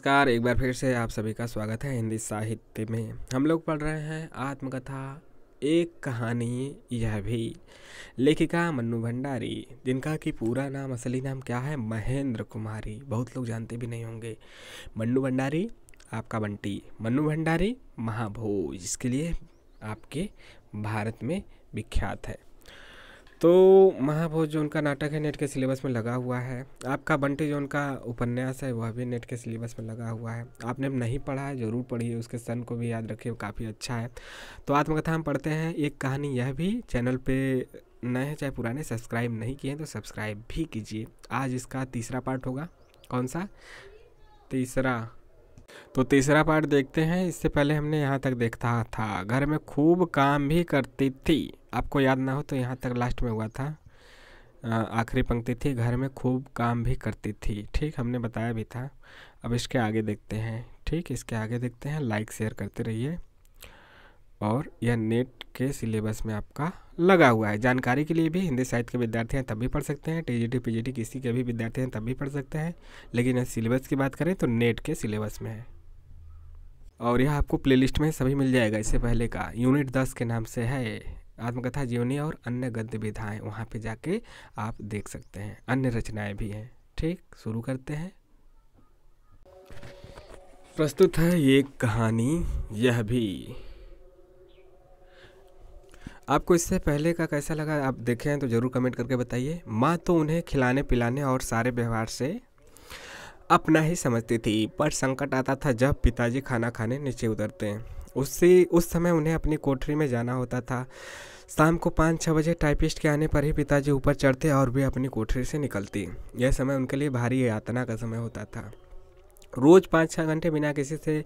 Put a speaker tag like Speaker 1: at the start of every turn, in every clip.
Speaker 1: नमस्कार, एक बार फिर से आप सभी का स्वागत है हिंदी साहित्य में। हम लोग पढ़ रहे हैं आत्मकथा एक कहानी यह भी। लेखिका मन्नू भंडारी, जिनका कि पूरा नाम असली नाम क्या है, महेंद्र कुमारी। बहुत लोग जानते भी नहीं होंगे। मन्नू भंडारी आपका बंटी, मन्नू भंडारी महाभोज, इसके लिए आपके भारत में विख्यात है। तो महाभोज जो उनका नाटक है नेट के सिलेबस में लगा हुआ है। आपका बंटी जो उनका उपन्यास है वह भी नेट के सिलेबस में लगा हुआ है। आपने नहीं पढ़ा है ज़रूर पढ़िए, उसके सन को भी याद रखिए, काफ़ी अच्छा है। तो आत्मकथा हम पढ़ते हैं एक कहानी यह भी। चैनल पे नए हैं चाहे पुराने, सब्सक्राइब नहीं किए तो सब्सक्राइब भी कीजिए। आज इसका तीसरा पार्ट होगा। कौन सा? तीसरा। तो तीसरा पार्ट देखते हैं। इससे पहले हमने यहाँ तक देखा था, घर में खूब काम भी करती थी। आपको याद ना हो तो यहाँ तक लास्ट में हुआ था, आखिरी पंक्ति थी, घर में खूब काम भी करती थी। ठीक, हमने बताया भी था। अब इसके आगे देखते हैं। ठीक, इसके आगे देखते हैं। लाइक शेयर करते रहिए। और यह नेट के सिलेबस में आपका लगा हुआ है। जानकारी के लिए भी हिंदी साहित्य के विद्यार्थी हैं तब भी पढ़ सकते हैं, टीजीटी पीजीटी किसी के भी विद्यार्थी हैं तब भी पढ़ सकते हैं, लेकिन यह सिलेबस की बात करें तो नेट के सिलेबस में है। और यह आपको प्लेलिस्ट में सभी मिल जाएगा। इससे पहले का यूनिट 10 के नाम से है, आत्मकथा जीवनी और अन्य गद्य विधाएँ। वहाँ पे जाके आप देख सकते हैं, अन्य रचनाएं भी हैं। ठीक, शुरू करते हैं। प्रस्तुत है ये कहानी यह भी। आपको इससे पहले का कैसा लगा आप देखे हैं तो ज़रूर कमेंट करके बताइए। माँ तो उन्हें खिलाने पिलाने और सारे व्यवहार से अपना ही समझती थी, पर संकट आता था जब पिताजी खाना खाने नीचे उतरते हैं। उस समय उन्हें अपनी कोठरी में जाना होता था। शाम को 5-6 बजे टाइपिस्ट के आने पर ही पिताजी ऊपर चढ़ते और वे अपनी कोठरी से निकलती। यह समय उनके लिए भारी यातना का समय होता था। रोज़ 5-6 घंटे बिना किसी से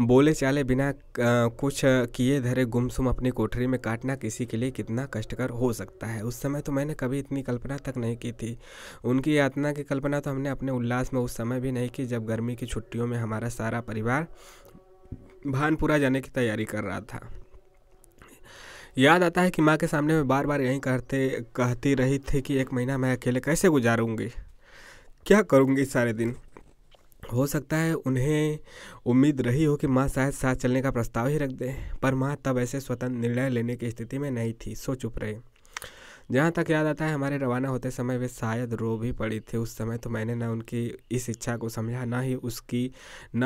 Speaker 1: बोले चाले, बिना कुछ किए धरे गुमसुम अपनी कोठरी में काटना किसी के लिए कितना कष्टकर हो सकता है। उस समय तो मैंने कभी इतनी कल्पना तक नहीं की थी। उनकी यातना की कल्पना तो हमने अपने उल्लास में उस समय भी नहीं की जब गर्मी की छुट्टियों में हमारा सारा परिवार भानपुरा जाने की तैयारी कर रहा था। याद आता है कि माँ के सामने मैं बार बार यही कहती रही थी कि 1 महीना मैं अकेले कैसे गुजारूंगी, क्या करूंगी सारे दिन। हो सकता है उन्हें उम्मीद रही हो कि माँ शायद साथ चलने का प्रस्ताव ही रख दे, पर माँ तब ऐसे स्वतंत्र निर्णय लेने की स्थिति में नहीं थी, सो चुप रहे। जहाँ तक याद आता है हमारे रवाना होते समय वे शायद रो भी पड़ी थी। उस समय तो मैंने न उनकी इस इच्छा को समझा, ना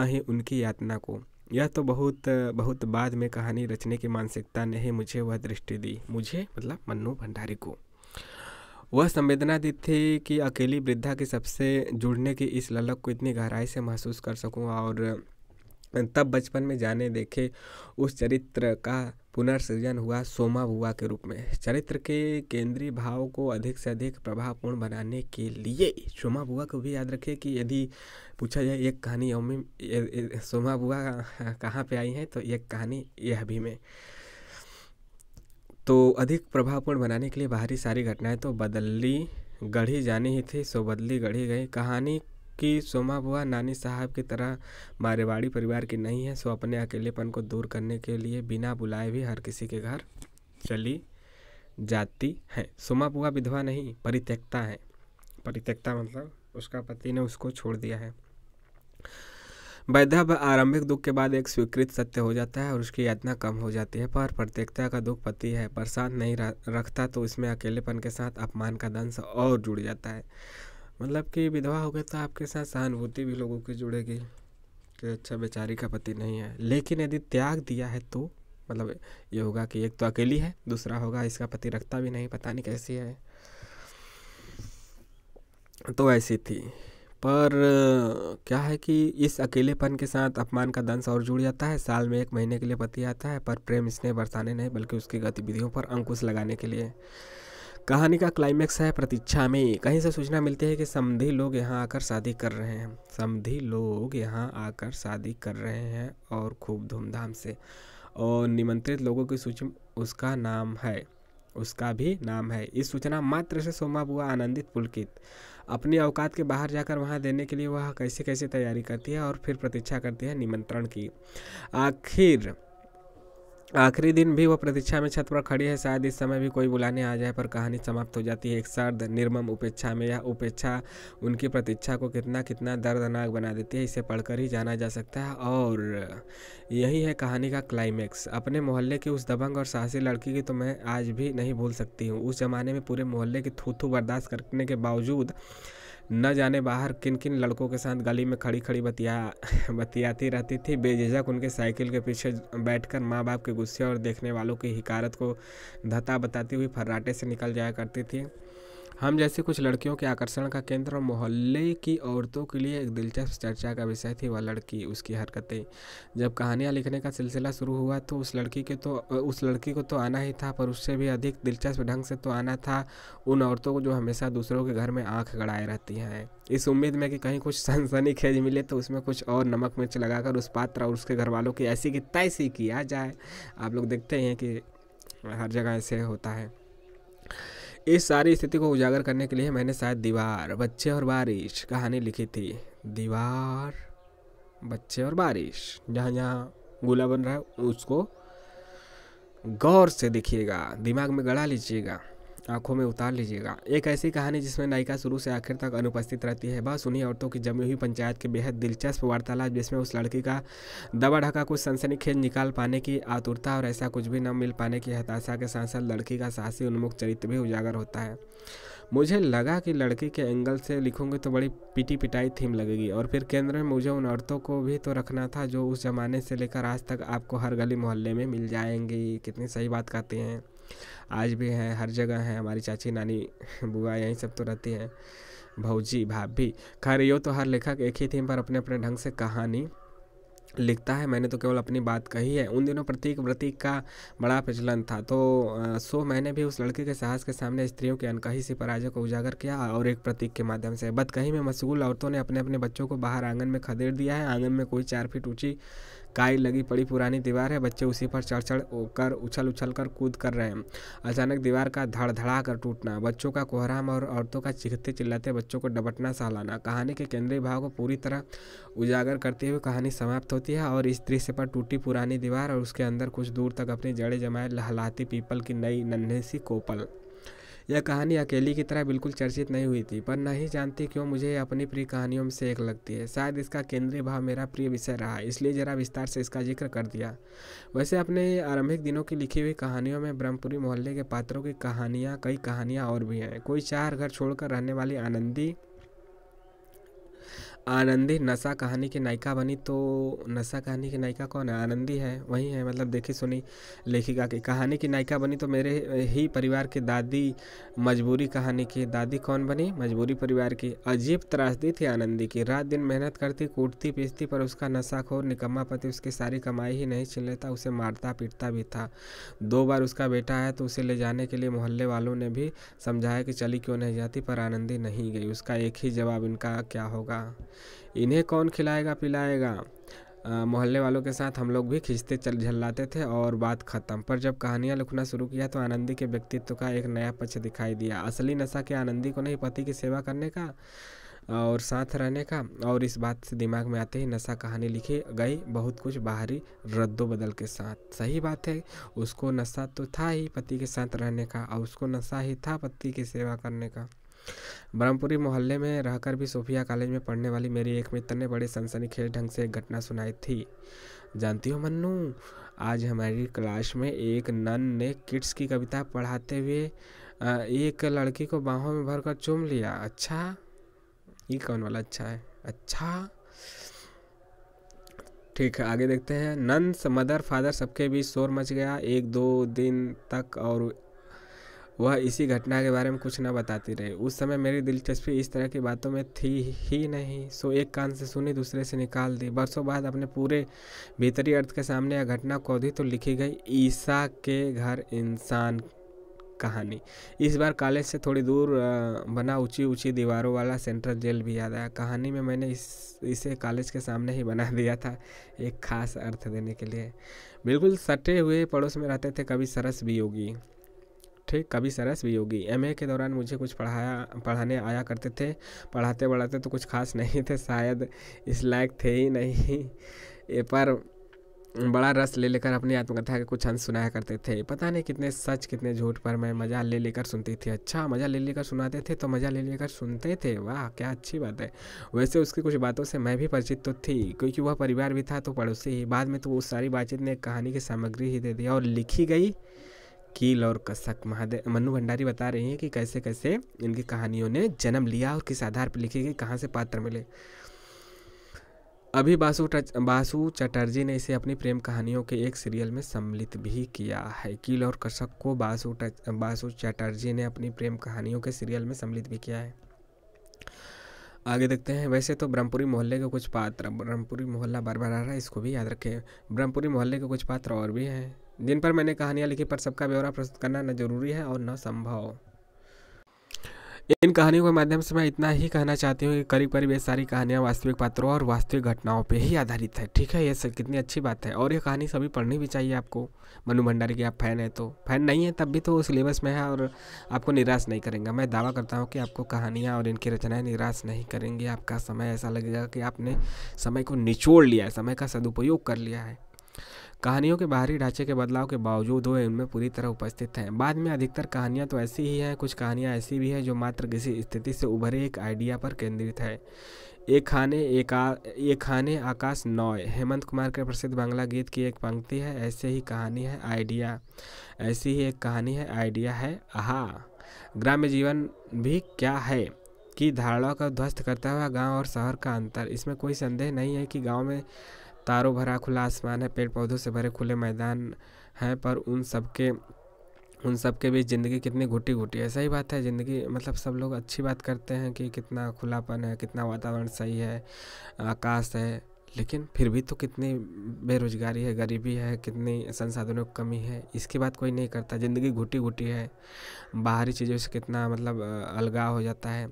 Speaker 1: ही उनकी यातना को। यह तो बहुत बाद में कहानी रचने की मानसिकता ने ही मुझे वह दृष्टि दी। मुझे मतलब मन्नू भंडारी को वह संवेदना दी थी कि अकेली वृद्धा के सबसे जुड़ने की इस ललक को इतनी गहराई से महसूस कर सकूं। और तब बचपन में जाने देखे उस चरित्र का पुनर्सृजन हुआ सोमा बुआ के रूप में। चरित्र के केंद्रीय भाव को अधिक से अधिक प्रभावपूर्ण बनाने के लिए सोमा बुआ को भी याद रखें कि यदि पूछा जाए एक कहानी सोमा बुआ कहाँ पे आई है तो एक कहानी यह भी में। तो अधिक प्रभावपूर्ण बनाने के लिए बाहरी सारी घटनाएं तो बदली गढ़ी जानी ही थी, सो बदली गढ़ी गई। कहानी की सोमा बुआ नानी साहब की तरह मारवाड़ी परिवार की नहीं है, सो अपने अकेलेपन को दूर करने के लिए बिना बुलाए भी हर किसी के घर चली जाती है। सोमा बुआ विधवा नहीं, परित्यक्ता है। परित्यक्ता मतलब उसका पति ने उसको छोड़ दिया है। वैधव्य आरंभिक दुख के बाद एक स्वीकृत सत्य हो जाता है और उसकी यातना कम हो जाती है, पर परित्यक्ता का दुख पति है बरसात नहीं रखता तो इसमें अकेलेपन के साथ अपमान का दंश और जुड़ जाता है। मतलब कि विधवा हो गए तो आपके साथ सहानुभूति भी लोगों की जुड़ेगी कि अच्छा बेचारी का पति नहीं है। लेकिन यदि त्याग दिया है तो मतलब ये होगा कि एक तो अकेली है, दूसरा होगा इसका पति रखता भी नहीं, पता नहीं कैसी है। तो ऐसी थी, पर क्या है कि इस अकेलेपन के साथ अपमान का दंश और जुड़ जाता है। साल में 1 महीने के लिए पति आता है, पर प्रेम स्नेह बरसाने नहीं बल्कि उसकी गतिविधियों पर अंकुश लगाने के लिए। कहानी का क्लाइमैक्स है प्रतीक्षा में। कहीं से सूचना मिलती है कि समधी लोग यहाँ आकर शादी कर रहे हैं। समधी लोग यहाँ आकर शादी कर रहे हैं और खूब धूमधाम से। और निमंत्रित लोगों की सूची उसका भी नाम है। इस सूचना मात्र से सोमा बुआ आनंदित पुलकित। अपनी औकात के बाहर जाकर वहां देने के लिए वह कैसे कैसे तैयारी करती है और फिर प्रतीक्षा करती है निमंत्रण की। आखिर आखिरी दिन भी वो प्रतीक्षा में छत पर खड़ी है, शायद इस समय भी कोई बुलाने आ जाए, पर कहानी समाप्त हो जाती है एक सर्द निर्मम उपेक्षा में। यह उपेक्षा उनकी प्रतीक्षा को कितना कितना दर्दनाक बना देती है, इसे पढ़कर ही जाना जा सकता है। और यही है कहानी का क्लाइमैक्स। अपने मोहल्ले की उस दबंग और साहसी लड़की की तो मैं आज भी नहीं भूल सकती हूँ। उस जमाने में पूरे मोहल्ले की थू थू बर्दाश्त करने के बावजूद न जाने बाहर किन किन लड़कों के साथ गली में खड़ी खड़ी बतियाती रहती थी। बेझिझक उनके साइकिल के पीछे बैठकर माँ बाप के गुस्से और देखने वालों की हिकारत को धता बताती हुई फर्राटे से निकल जाया करती थी। हम जैसी कुछ लड़कियों के आकर्षण का केंद्र और मोहल्ले की औरतों के लिए एक दिलचस्प चर्चा का विषय थी वह लड़की, उसकी हरकतें। जब कहानियाँ लिखने का सिलसिला शुरू हुआ तो उस लड़की को तो आना ही था, पर उससे भी अधिक दिलचस्प ढंग से तो आना था उन औरतों को जो हमेशा दूसरों के घर में आंख गड़ाए रहती हैं, इस उम्मीद में कि कहीं कुछ सनसनीखेज मिले तो उसमें कुछ और नमक मिर्च लगाकर उस पात्र और उसके घर वालों की ऐसी की तैसी किया जाए। आप लोग देखते हैं कि हर जगह ऐसे होता है। इस सारी स्थिति को उजागर करने के लिए मैंने शायद दीवार, बच्चे और बारिश कहानी लिखी थी। दीवार, बच्चे और बारिश, जहाँ जहाँ गोला बन रहा है उसको गौर से देखिएगा, दिमाग में गड़ा लीजिएगा, आंखों में उतार लीजिएगा। एक ऐसी कहानी जिसमें नायिका शुरू से आखिर तक अनुपस्थित रहती है, बस उन्हीं औरतों की जमी हुई पंचायत के बेहद दिलचस्प वार्तालाप, जिसमें उस लड़की का दबा ढका कुछ सनसनीखेज निकाल पाने की आतुरता और ऐसा कुछ भी न मिल पाने की हताशा के साथ साथ लड़की का साहसी उन्मुख चरित्र भी उजागर होता है। मुझे लगा कि लड़की के एंगल से लिखूंगी तो बड़ी पिटी पिटाई थीम लगेगी, और फिर केंद्र में मुझे उन औरतों को भी तो रखना था जो उस जमाने से लेकर आज तक आपको हर गली मोहल्ले में मिल जाएंगी। कितनी सही बात कहती हैं, आज भी हैं, हर जगह हैं। हमारी चाची, नानी, बुआ यही सब तो रहती हैं, भौजी, भाभी। खैर यो तो हर लेखक एक ही थीम पर अपने अपने ढंग से कहानी लिखता है, मैंने तो केवल अपनी बात कही है। उन दिनों प्रतीक प्रतीक का बड़ा प्रचलन था, तो सो मैंने भी उस लड़की के साहस के सामने स्त्रियों की अनकही सी पराजय को उजागर किया और एक प्रतीक के माध्यम से। बदकही में मशगूल औरतों ने अपने अपने बच्चों को बाहर आंगन में खदेड़ दिया है। आंगन में कोई 4 फीट ऊंची काई लगी पड़ी पुरानी दीवार है, बच्चे उसी पर चढ़ चढ़ कर उछल कर कूद कर रहे हैं। अचानक दीवार का धड़धड़ा कर टूटना, बच्चों का कोहराम और औरतों का चीखते चिल्लाते बच्चों को डबटना सहलाना कहानी के केंद्रीय भाव को पूरी तरह उजागर करते हुए कहानी समाप्त होती है। और इस दृश्य पर टूटी पुरानी दीवार और उसके अंदर कुछ दूर तक अपनी जड़ें जमाए लहलाती पीपल की नई नन्ही सी कोपल। यह कहानी अकेली की तरह बिल्कुल चर्चित नहीं हुई थी, पर नहीं जानती क्यों मुझे अपनी प्रिय कहानियों में से एक लगती है। शायद इसका केंद्रीय भाव मेरा प्रिय विषय रहा, इसलिए जरा विस्तार से इसका जिक्र कर दिया। वैसे अपने आरंभिक दिनों की लिखी हुई कहानियों में ब्रह्मपुरी मोहल्ले के पात्रों की कई कहानियाँ और भी हैं। कोई 4 घर छोड़कर रहने वाली आनंदी नशा कहानी की नायिका बनी, तो नशा कहानी की नायिका कौन है? आनंदी है, वही है, मतलब देखी सुनी लेखिका की कहानी की नायिका बनी तो मेरे ही परिवार की दादी मजबूरी कहानी की दादी कौन बनी? मजबूरी परिवार की। अजीब त्रासदी थी आनंदी की, रात दिन मेहनत करती, कूटती पीसती, पर उसका नशाखोर निकम्मा पति उसकी सारी कमाई ही नहीं छीन लेता, उसे मारता पीटता भी था। 2 बार उसका बेटा आया तो उसे ले जाने के लिए मोहल्ले वालों ने भी समझाया कि चली क्यों नहीं जाती, पर आनंदी नहीं गई। उसका एक ही जवाब, इनका क्या होगा, इन्हें कौन खिलाएगा पिलाएगा। मोहल्ले वालों के साथ हम लोग भी खींचते झल्लाते थे और बात खत्म। पर जब कहानियाँ लिखना शुरू किया तो आनंदी के व्यक्तित्व का एक नया पक्ष दिखाई दिया। असली नशा क्या आनंदी को नहीं, पति की सेवा करने का और साथ रहने का। और इस बात से दिमाग में आते ही नशा कहानी लिखी गई, बहुत कुछ बाहरी रद्दो बदल के साथ। सही बात है, उसको नशा तो था ही पति के साथ रहने का, और उसको नशा ही था पति की सेवा करने का। ब्रह्मपुरी मोहल्ले में रहकर भी सोफिया कॉलेज में पढ़ने वाली मेरी एक मित्र ने बड़े सनसनीखेज ढंग से एक घटना सुनाई थी। जानती हो मन्नू, आज हमारी क्लास में एक नन ने किड्स की कविता पढ़ाते हुए एक लड़की को बाहों में भरकर चूम लिया। अच्छा, ये कौन वाला अच्छा है? अच्छा ठीक है, आगे देखते हैं। नन्स मदर फादर सबके बीच शोर मच गया 1-2 दिन तक, और वह इसी घटना के बारे में कुछ न बताती रही। उस समय मेरी दिलचस्पी इस तरह की बातों में थी ही नहीं, सो एक कान से सुनी दूसरे से निकाल दी। बरसों बाद अपने पूरे भीतरी अर्थ के सामने यह घटना कौधी तो लिखी गई। ईसा के घर इंसान कहानी। इस बार कॉलेज से थोड़ी दूर बना ऊंची ऊंची दीवारों वाला सेंट्रल जेल भी याद आया। कहानी में मैंने इसे कॉलेज के सामने ही बना दिया था, एक खास अर्थ देने के लिए। बिल्कुल सटे हुए पड़ोस में रहते थे, कभी सरस भी योगी, ठीक, कभी सरस भी होगी। एमए के दौरान मुझे कुछ पढ़ाने आया करते थे। पढ़ाते तो कुछ खास नहीं थे, शायद इस लायक थे ही नहीं, पर बड़ा रस ले लेकर अपनी आत्मकथा के कुछ अंश सुनाया करते थे। पता नहीं कितने सच कितने झूठ, पर मैं मज़ा ले लेकर सुनती थी। अच्छा, मज़ा ले लेकर सुनाते थे तो मज़ा ले लेकर सुनते थे, वाह क्या अच्छी बात है। वैसे उसकी कुछ बातों से मैं भी परिचित तो थी, क्योंकि वह परिवार भी था तो पड़ोसी ही। बाद में तो उस सारी बातचीत ने एक कहानी की सामग्री ही दे दिया और लिखी गई कील और कसक। महादेव मन्नू भंडारी बता रही हैं कि कैसे कैसे इनकी कहानियों ने जन्म लिया और किस आधार पर लिखी गई, कहाँ से पात्र मिले। अभी बासु चटर्जी ने इसे अपनी प्रेम कहानियों के एक सीरियल में सम्मिलित भी किया है। कील और कसक को बासु चटर्जी ने अपनी प्रेम कहानियों के सीरियल में सम्मिलित भी किया है। आगे देखते हैं। वैसे तो ब्रह्मपुरी मोहल्ले के कुछ पात्र, ब्रह्मपुरी मोहल्ला बार बार आ रहा है, इसको भी याद रखें। ब्रह्मपुरी मोहल्ले के कुछ पात्र और भी हैं जिन पर मैंने कहानियाँ लिखी, पर सबका ब्यौरा प्रस्तुत करना न जरूरी है और न संभव। इन कहानियों के माध्यम से मैं इतना ही कहना चाहती हूँ कि करीब करीब ये सारी कहानियाँ वास्तविक पात्रों और वास्तविक घटनाओं पे ही आधारित है। ठीक है, ये सब कितनी अच्छी बात है और ये कहानी सभी पढ़नी भी चाहिए आपको। मन्नू भंडारी के आप फैन हैं तो, फैन नहीं है तब भी तो सिलेबस में है और आपको निराश नहीं करेंगे। मैं दावा करता हूँ कि आपको कहानियाँ और इनकी रचनाएँ निराश नहीं करेंगी। आपका समय ऐसा लगेगा कि आपने समय को निचोड़ लिया है, समय का सदुपयोग कर लिया है। कहानियों के बाहरी ढांचे के बदलाव के बावजूद वो इनमें पूरी तरह उपस्थित हैं। बाद में अधिकतर कहानियाँ तो ऐसी ही हैं, कुछ कहानियाँ ऐसी भी हैं जो मात्र किसी स्थिति से उभरे एक आइडिया पर केंद्रित है। एक खाने आकाश नॉय, हेमंत कुमार के प्रसिद्ध बांग्ला गीत की एक पंक्ति है। ऐसी ही एक कहानी है आइडिया है आहा। ग्राम्य जीवन भी क्या है कि धारणा को ध्वस्त करता हुआ गाँव और शहर का अंतर। इसमें कोई संदेह नहीं है कि गाँव में तारों भरा खुला आसमान है, पेड़ पौधों से भरे खुले मैदान हैं, पर उन सब के बीच ज़िंदगी कितनी घुटी घुटी है। सही बात है, ज़िंदगी मतलब सब लोग अच्छी बात करते हैं कि कितना खुलापन है, कितना वातावरण सही है, आकाश है, लेकिन फिर भी तो कितनी बेरोजगारी है, गरीबी है, कितनी संसाधनों की कमी है, इसकी बात कोई नहीं करता। ज़िंदगी घुटी घुटी है, बाहरी चीज़ों से कितना मतलब अलगाव हो जाता है,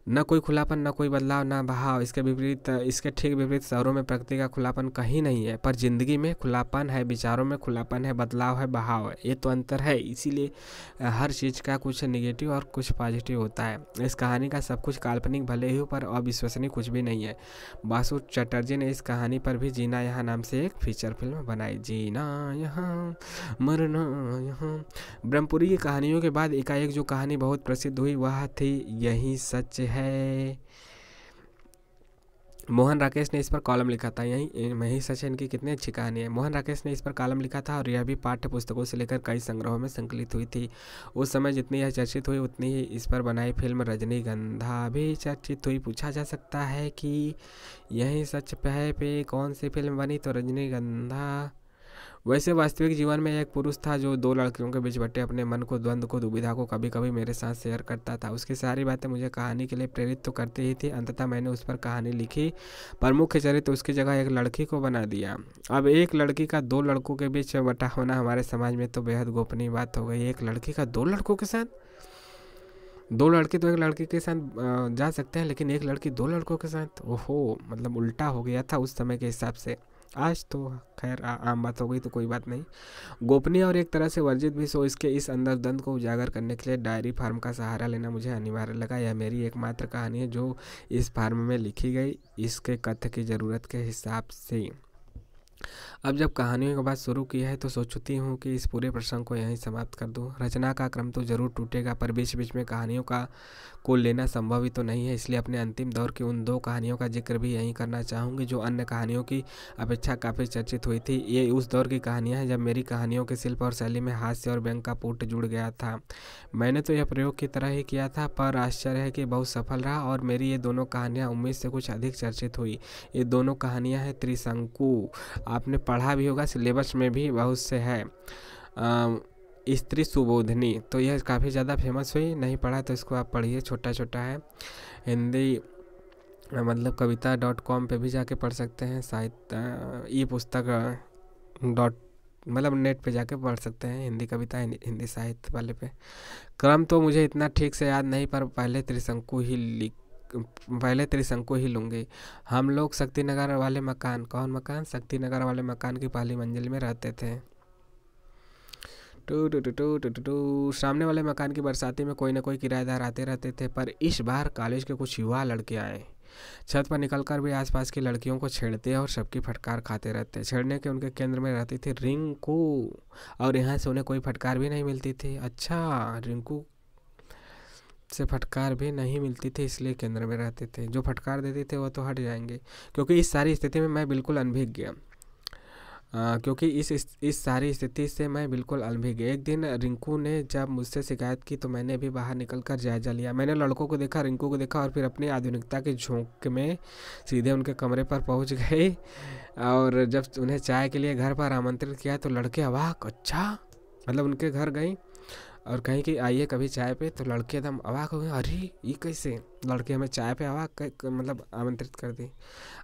Speaker 1: न कोई खुलापन, न कोई बदलाव, न बहाव। इसके ठीक विपरीत शहरों में प्रकृति का खुलापन कहीं नहीं है, पर जिंदगी में खुलापन है, विचारों में खुलापन है, बदलाव है, बहाव है। ये तो अंतर है। इसीलिए हर चीज़ का कुछ नेगेटिव और कुछ पॉजिटिव होता है। इस कहानी का सब कुछ काल्पनिक भले ही हो, पर अविश्वसनीय कुछ भी नहीं है। बासु चटर्जी ने इस कहानी पर भी जीना यहाँ नाम से एक फीचर फिल्म बनाई। जीना यहाँ, मरना यहाँ। ब्रह्मपुरी की कहानियों के बाद एकाएक जो कहानी बहुत प्रसिद्ध हुई वह थी यही सच है। मोहन राकेश ने इस पर कॉलम लिखा था। यही सच है। इनकी कितनी अच्छी कहानी है। मोहन राकेश ने इस पर कॉलम लिखा था और यह भी पाठ्य पुस्तकों से लेकर कई संग्रहों में संकलित हुई थी। उस समय जितनी यह चर्चित हुई उतनी ही इस पर बनाई फिल्म रजनीगंधा भी चर्चित हुई। पूछा जा सकता है कि यही सच है पे कौन सी फिल्म बनी, तो रजनीगंधा। वैसे वास्तविक जीवन में एक पुरुष था जो दो लड़कियों के बीच बटे अपने मन को, द्वंद्व को, दुविधा को कभी कभी मेरे साथ शेयर करता था। उसकी सारी बातें मुझे कहानी के लिए प्रेरित तो करती ही थी। अंततः मैंने उस पर कहानी लिखी, पर मुख्य चरित्र उसकी जगह एक लड़की को बना दिया। अब एक लड़की का दो लड़कों के बीच बटा होना हमारे समाज में तो बेहद गोपनीय बात हो गई। एक लड़की का दो लड़कों के साथ, दो लड़के तो एक लड़की के साथ जा सकते हैं, लेकिन एक लड़की दो लड़कों के साथ, ओहो, मतलब उल्टा हो गया था उस समय के हिसाब से। आज तो खैर आम बात हो गई तो कोई बात नहीं। गोपनीय और एक तरह से वर्जित भी सो इसके इस अंदर द्वंद्व को उजागर करने के लिए डायरी फार्म का सहारा लेना मुझे अनिवार्य लगा। यह मेरी एकमात्र कहानी है जो इस फार्म में लिखी गई, इसके कथ्य की ज़रूरत के हिसाब से। अब जब कहानियों की बात शुरू की है तो सोचती हूँ कि इस पूरे प्रसंग को यहीं समाप्त कर दूँ। रचना का क्रम तो जरूर टूटेगा, पर बीच बीच में कहानियों को लेना संभव ही तो नहीं है। इसलिए अपने अंतिम दौर की उन दो कहानियों का जिक्र भी यहीं करना चाहूँगी जो अन्य कहानियों की अपेक्षा काफ़ी चर्चित हुई थी। ये उस दौर की कहानियाँ हैं जब मेरी कहानियों के शिल्प और शैली में हास्य और व्यंग का पुट जुड़ गया था। मैंने तो यह प्रयोग की तरह ही किया था, पर आश्चर्य है कि बहुत सफल रहा और मेरी ये दोनों कहानियाँ उम्मीद से कुछ अधिक चर्चित हुई। ये दोनों कहानियाँ हैं त्रिशंकु, आपने पढ़ा भी होगा, सिलेबस में भी बहुत से है। स्त्री सुबोधनी, तो यह काफ़ी ज़्यादा फेमस हुई। नहीं पढ़ा तो इसको आप पढ़िए, छोटा छोटा है। हिंदी मतलब कविता.com पे भी जाके पढ़ सकते हैं। साहित्य ई पुस्तक डॉट मतलब नेट पे जाके पढ़ सकते हैं। हिंदी कविता, हिंदी साहित्य वाले पे। क्रम तो मुझे इतना ठीक से याद नहीं, पर पहले त्रिशंकु ही लूँगी। हम लोग शक्तिनगर वाले मकान, कौन मकान? शक्तिनगर वाले मकान की पहली मंजिल में रहते थे। टू टू टू टू टू टू टू सामने वाले मकान की बरसाती में कोई ना कोई किराएदार आते रहते थे, पर इस बार कॉलेज के कुछ युवा लड़के आए। छत पर निकलकर भी आसपास की लड़कियों को छेड़ते और सबकी फटकार खाते रहते। छेड़ने के उनके केंद्र में रहती थी रिंकू, और यहाँ से उन्हें कोई फटकार भी नहीं मिलती थी। अच्छा, रिंकू से फटकार भी नहीं मिलती थी इसलिए केंद्र में रहते थे। जो फटकार देते थे वो तो हट जाएंगे, क्योंकि इस सारी स्थिति में मैं बिल्कुल अनभिज्ञ क्योंकि इस सारी स्थिति से मैं बिल्कुल अनभिज्ञ। एक दिन रिंकू ने जब मुझसे शिकायत की तो मैंने भी बाहर निकलकर जायजा लिया। मैंने लड़कों को देखा, रिंकू को देखा, और फिर अपनी आधुनिकता के झोंक में सीधे उनके कमरे पर पहुंच गए। और जब उन्हें चाय के लिए घर पर आमंत्रित किया तो लड़के अवाक। अच्छा, मतलब उनके घर गई और कहीं कि आइए कभी चाय पे, तो लड़के एकदम अवाक हो गए। अरे ये कैसे, लड़के हमें चाय पे अवाक मतलब आमंत्रित कर दी।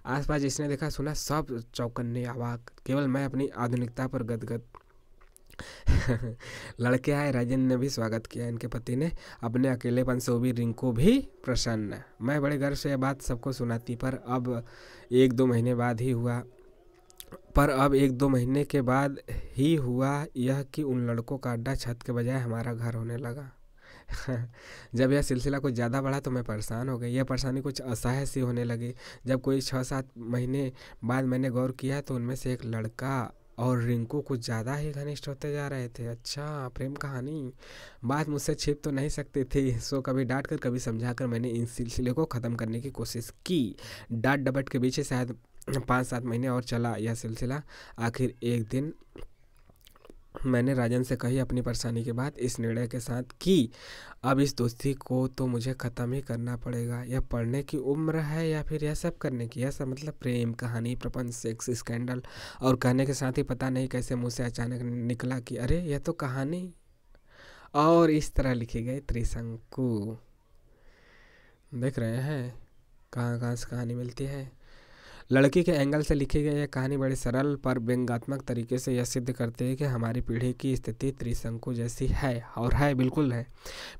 Speaker 1: आसपास जिसने देखा सुना सब चौकन्ने अवाक, केवल मैं अपनी आधुनिकता पर गदगद। लड़के आए, राजन ने भी स्वागत किया। इनके पति ने अपने अकेलेपन से भी रिंकू भी प्रसन्न। मैं बड़े गर्व से यह बात सबको सुनाती, पर अब एक दो महीने के बाद ही हुआ यह कि उन लड़कों का अड्डा छत के बजाय हमारा घर होने लगा। जब यह सिलसिला कुछ ज़्यादा बढ़ा तो मैं परेशान हो गई। यह परेशानी कुछ असह्य सी होने लगी। जब कोई 6-7 महीने बाद मैंने गौर किया तो उनमें से एक लड़का और रिंकू कुछ ज़्यादा ही घनिष्ठ होते जा रहे थे। अच्छा, प्रेम कहानी। बात मुझसे छिप तो नहीं सकती थी, सो कभी डांट कर कभी समझा कर मैंने इस सिलसिले को ख़त्म करने की कोशिश की। डांट डपट के पीछे शायद 5-7 महीने और चला यह सिलसिला। आखिर एक दिन मैंने राजन से कही अपनी परेशानी के बाद इस निर्णय के साथ कि अब इस दोस्ती को तो मुझे ख़त्म ही करना पड़ेगा। यह पढ़ने की उम्र है या फिर यह सब करने की? यह सब मतलब प्रेम कहानी, प्रपंच, सेक्स स्कैंडल। और कहने के साथ ही पता नहीं कैसे मुँह से अचानक निकला कि अरे यह तो कहानी। और इस तरह लिखी गई त्रिशंकु। देख रहे हैं कहाँ कहाँ से कहानी मिलती है। लड़की के एंगल से लिखी गई यह कहानी बड़े सरल पर व्यंग्यात्मक तरीके से यह सिद्ध करती है कि हमारी पीढ़ी की स्थिति त्रिशंकु जैसी है, और है, बिल्कुल है।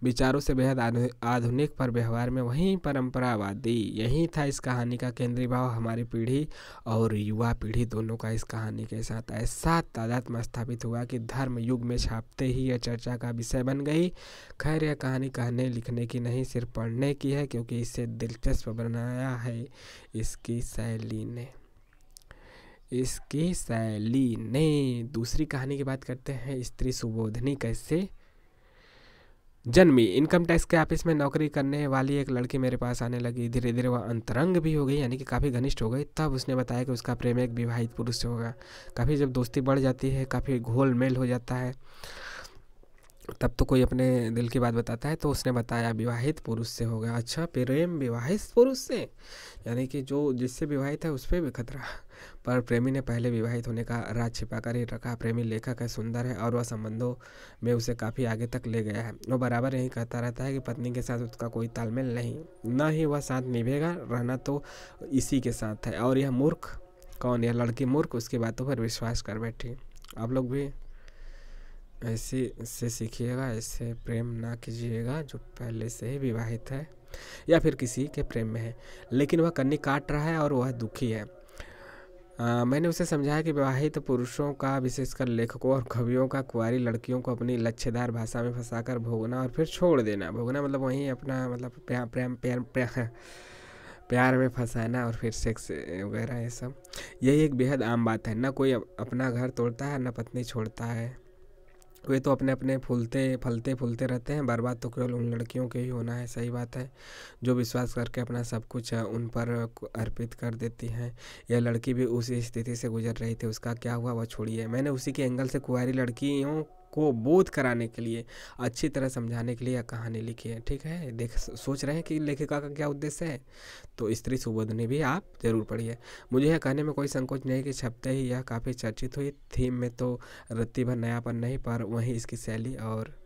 Speaker 1: विचारों से बेहद आधुनिक पर व्यवहार में वहीं परंपरावादी। यही था इस कहानी का केंद्रीय भाव। हमारी पीढ़ी और युवा पीढ़ी दोनों का इस कहानी के साथ ऐसा तादात्म्य स्थापित हुआ कि धर्म युग में छापते ही यह चर्चा का विषय बन गई। खैर, यह कहानी कहने लिखने की नहीं, सिर्फ पढ़ने की है, क्योंकि इसे दिलचस्प बनाया है इसकी शैली ने। दूसरी कहानी की बात करते हैं। स्त्री सुबोधनी कैसे जन्मी। इनकम टैक्स के ऑफिस में नौकरी करने वाली एक लड़की मेरे पास आने लगी। धीरे धीरे वह अंतरंग भी हो गई, यानी कि काफ़ी घनिष्ठ हो गई। तब उसने बताया कि उसका प्रेम एक विवाहित पुरुष से होगा। काफ़ी जब दोस्ती बढ़ जाती है, काफ़ी घोल मेल हो जाता है, तब तो कोई अपने दिल की बात बताता है। तो उसने बताया विवाहित पुरुष से हो गया। अच्छा, प्रेम विवाहित पुरुष से, यानी कि जो जिससे विवाहित है उस पर भी खतरा। पर प्रेमी ने पहले विवाहित होने का राज छिपा कर ही रखा। प्रेमी लेखक है, सुंदर है, और वह संबंधों में उसे काफ़ी आगे तक ले गया है। वो बराबर यही कहता रहता है कि पत्नी के साथ उसका कोई तालमेल नहीं, न ही वह साथ निभेगा, रहना तो इसी के साथ है। और यह मूर्ख, कौन? यह लड़की मूर्ख उसकी बातों पर विश्वास कर बैठी। आप लोग भी ऐसे से सीखिएगा, ऐसे प्रेम ना कीजिएगा जो पहले से ही विवाहित है या फिर किसी के प्रेम में है, लेकिन वह कन्नी काट रहा है और वह दुखी है। मैंने उसे समझाया कि विवाहित पुरुषों का, विशेषकर लेखकों और कवियों का, कुंवारी लड़कियों को अपनी लच्छेदार भाषा में फंसाकर भोगना और फिर छोड़ देना। भोगना मतलब वहीं अपना मतलब प्यार में फंसाना और फिर सेक्स वगैरह, ये सब यही एक बेहद आम बात है। न कोई अपना घर तोड़ता है, न पत्नी छोड़ता है। वे तो अपने अपने फलते फूलते रहते हैं। बर्बाद तो केवल उन लड़कियों के ही होना है। सही बात है, जो विश्वास करके अपना सब कुछ उन पर अर्पित कर देती हैं। यह लड़की भी उसी स्थिति से गुजर रही थी। उसका क्या हुआ वह छोड़िए। मैंने उसी के एंगल से कुंवारी लड़कियों को बोध कराने के लिए, अच्छी तरह समझाने के लिए यह कहानी लिखी है। ठीक है, सोच रहे हैं कि लेखिका का क्या उद्देश्य है, तो स्त्री सुबोधनी भी आप जरूर पढ़िए। मुझे यह कहने में कोई संकोच नहीं कि छपते ही यह काफ़ी चर्चित हुई। थीम में तो रत्ती भर नयापन नहीं, पर वहीं इसकी शैली और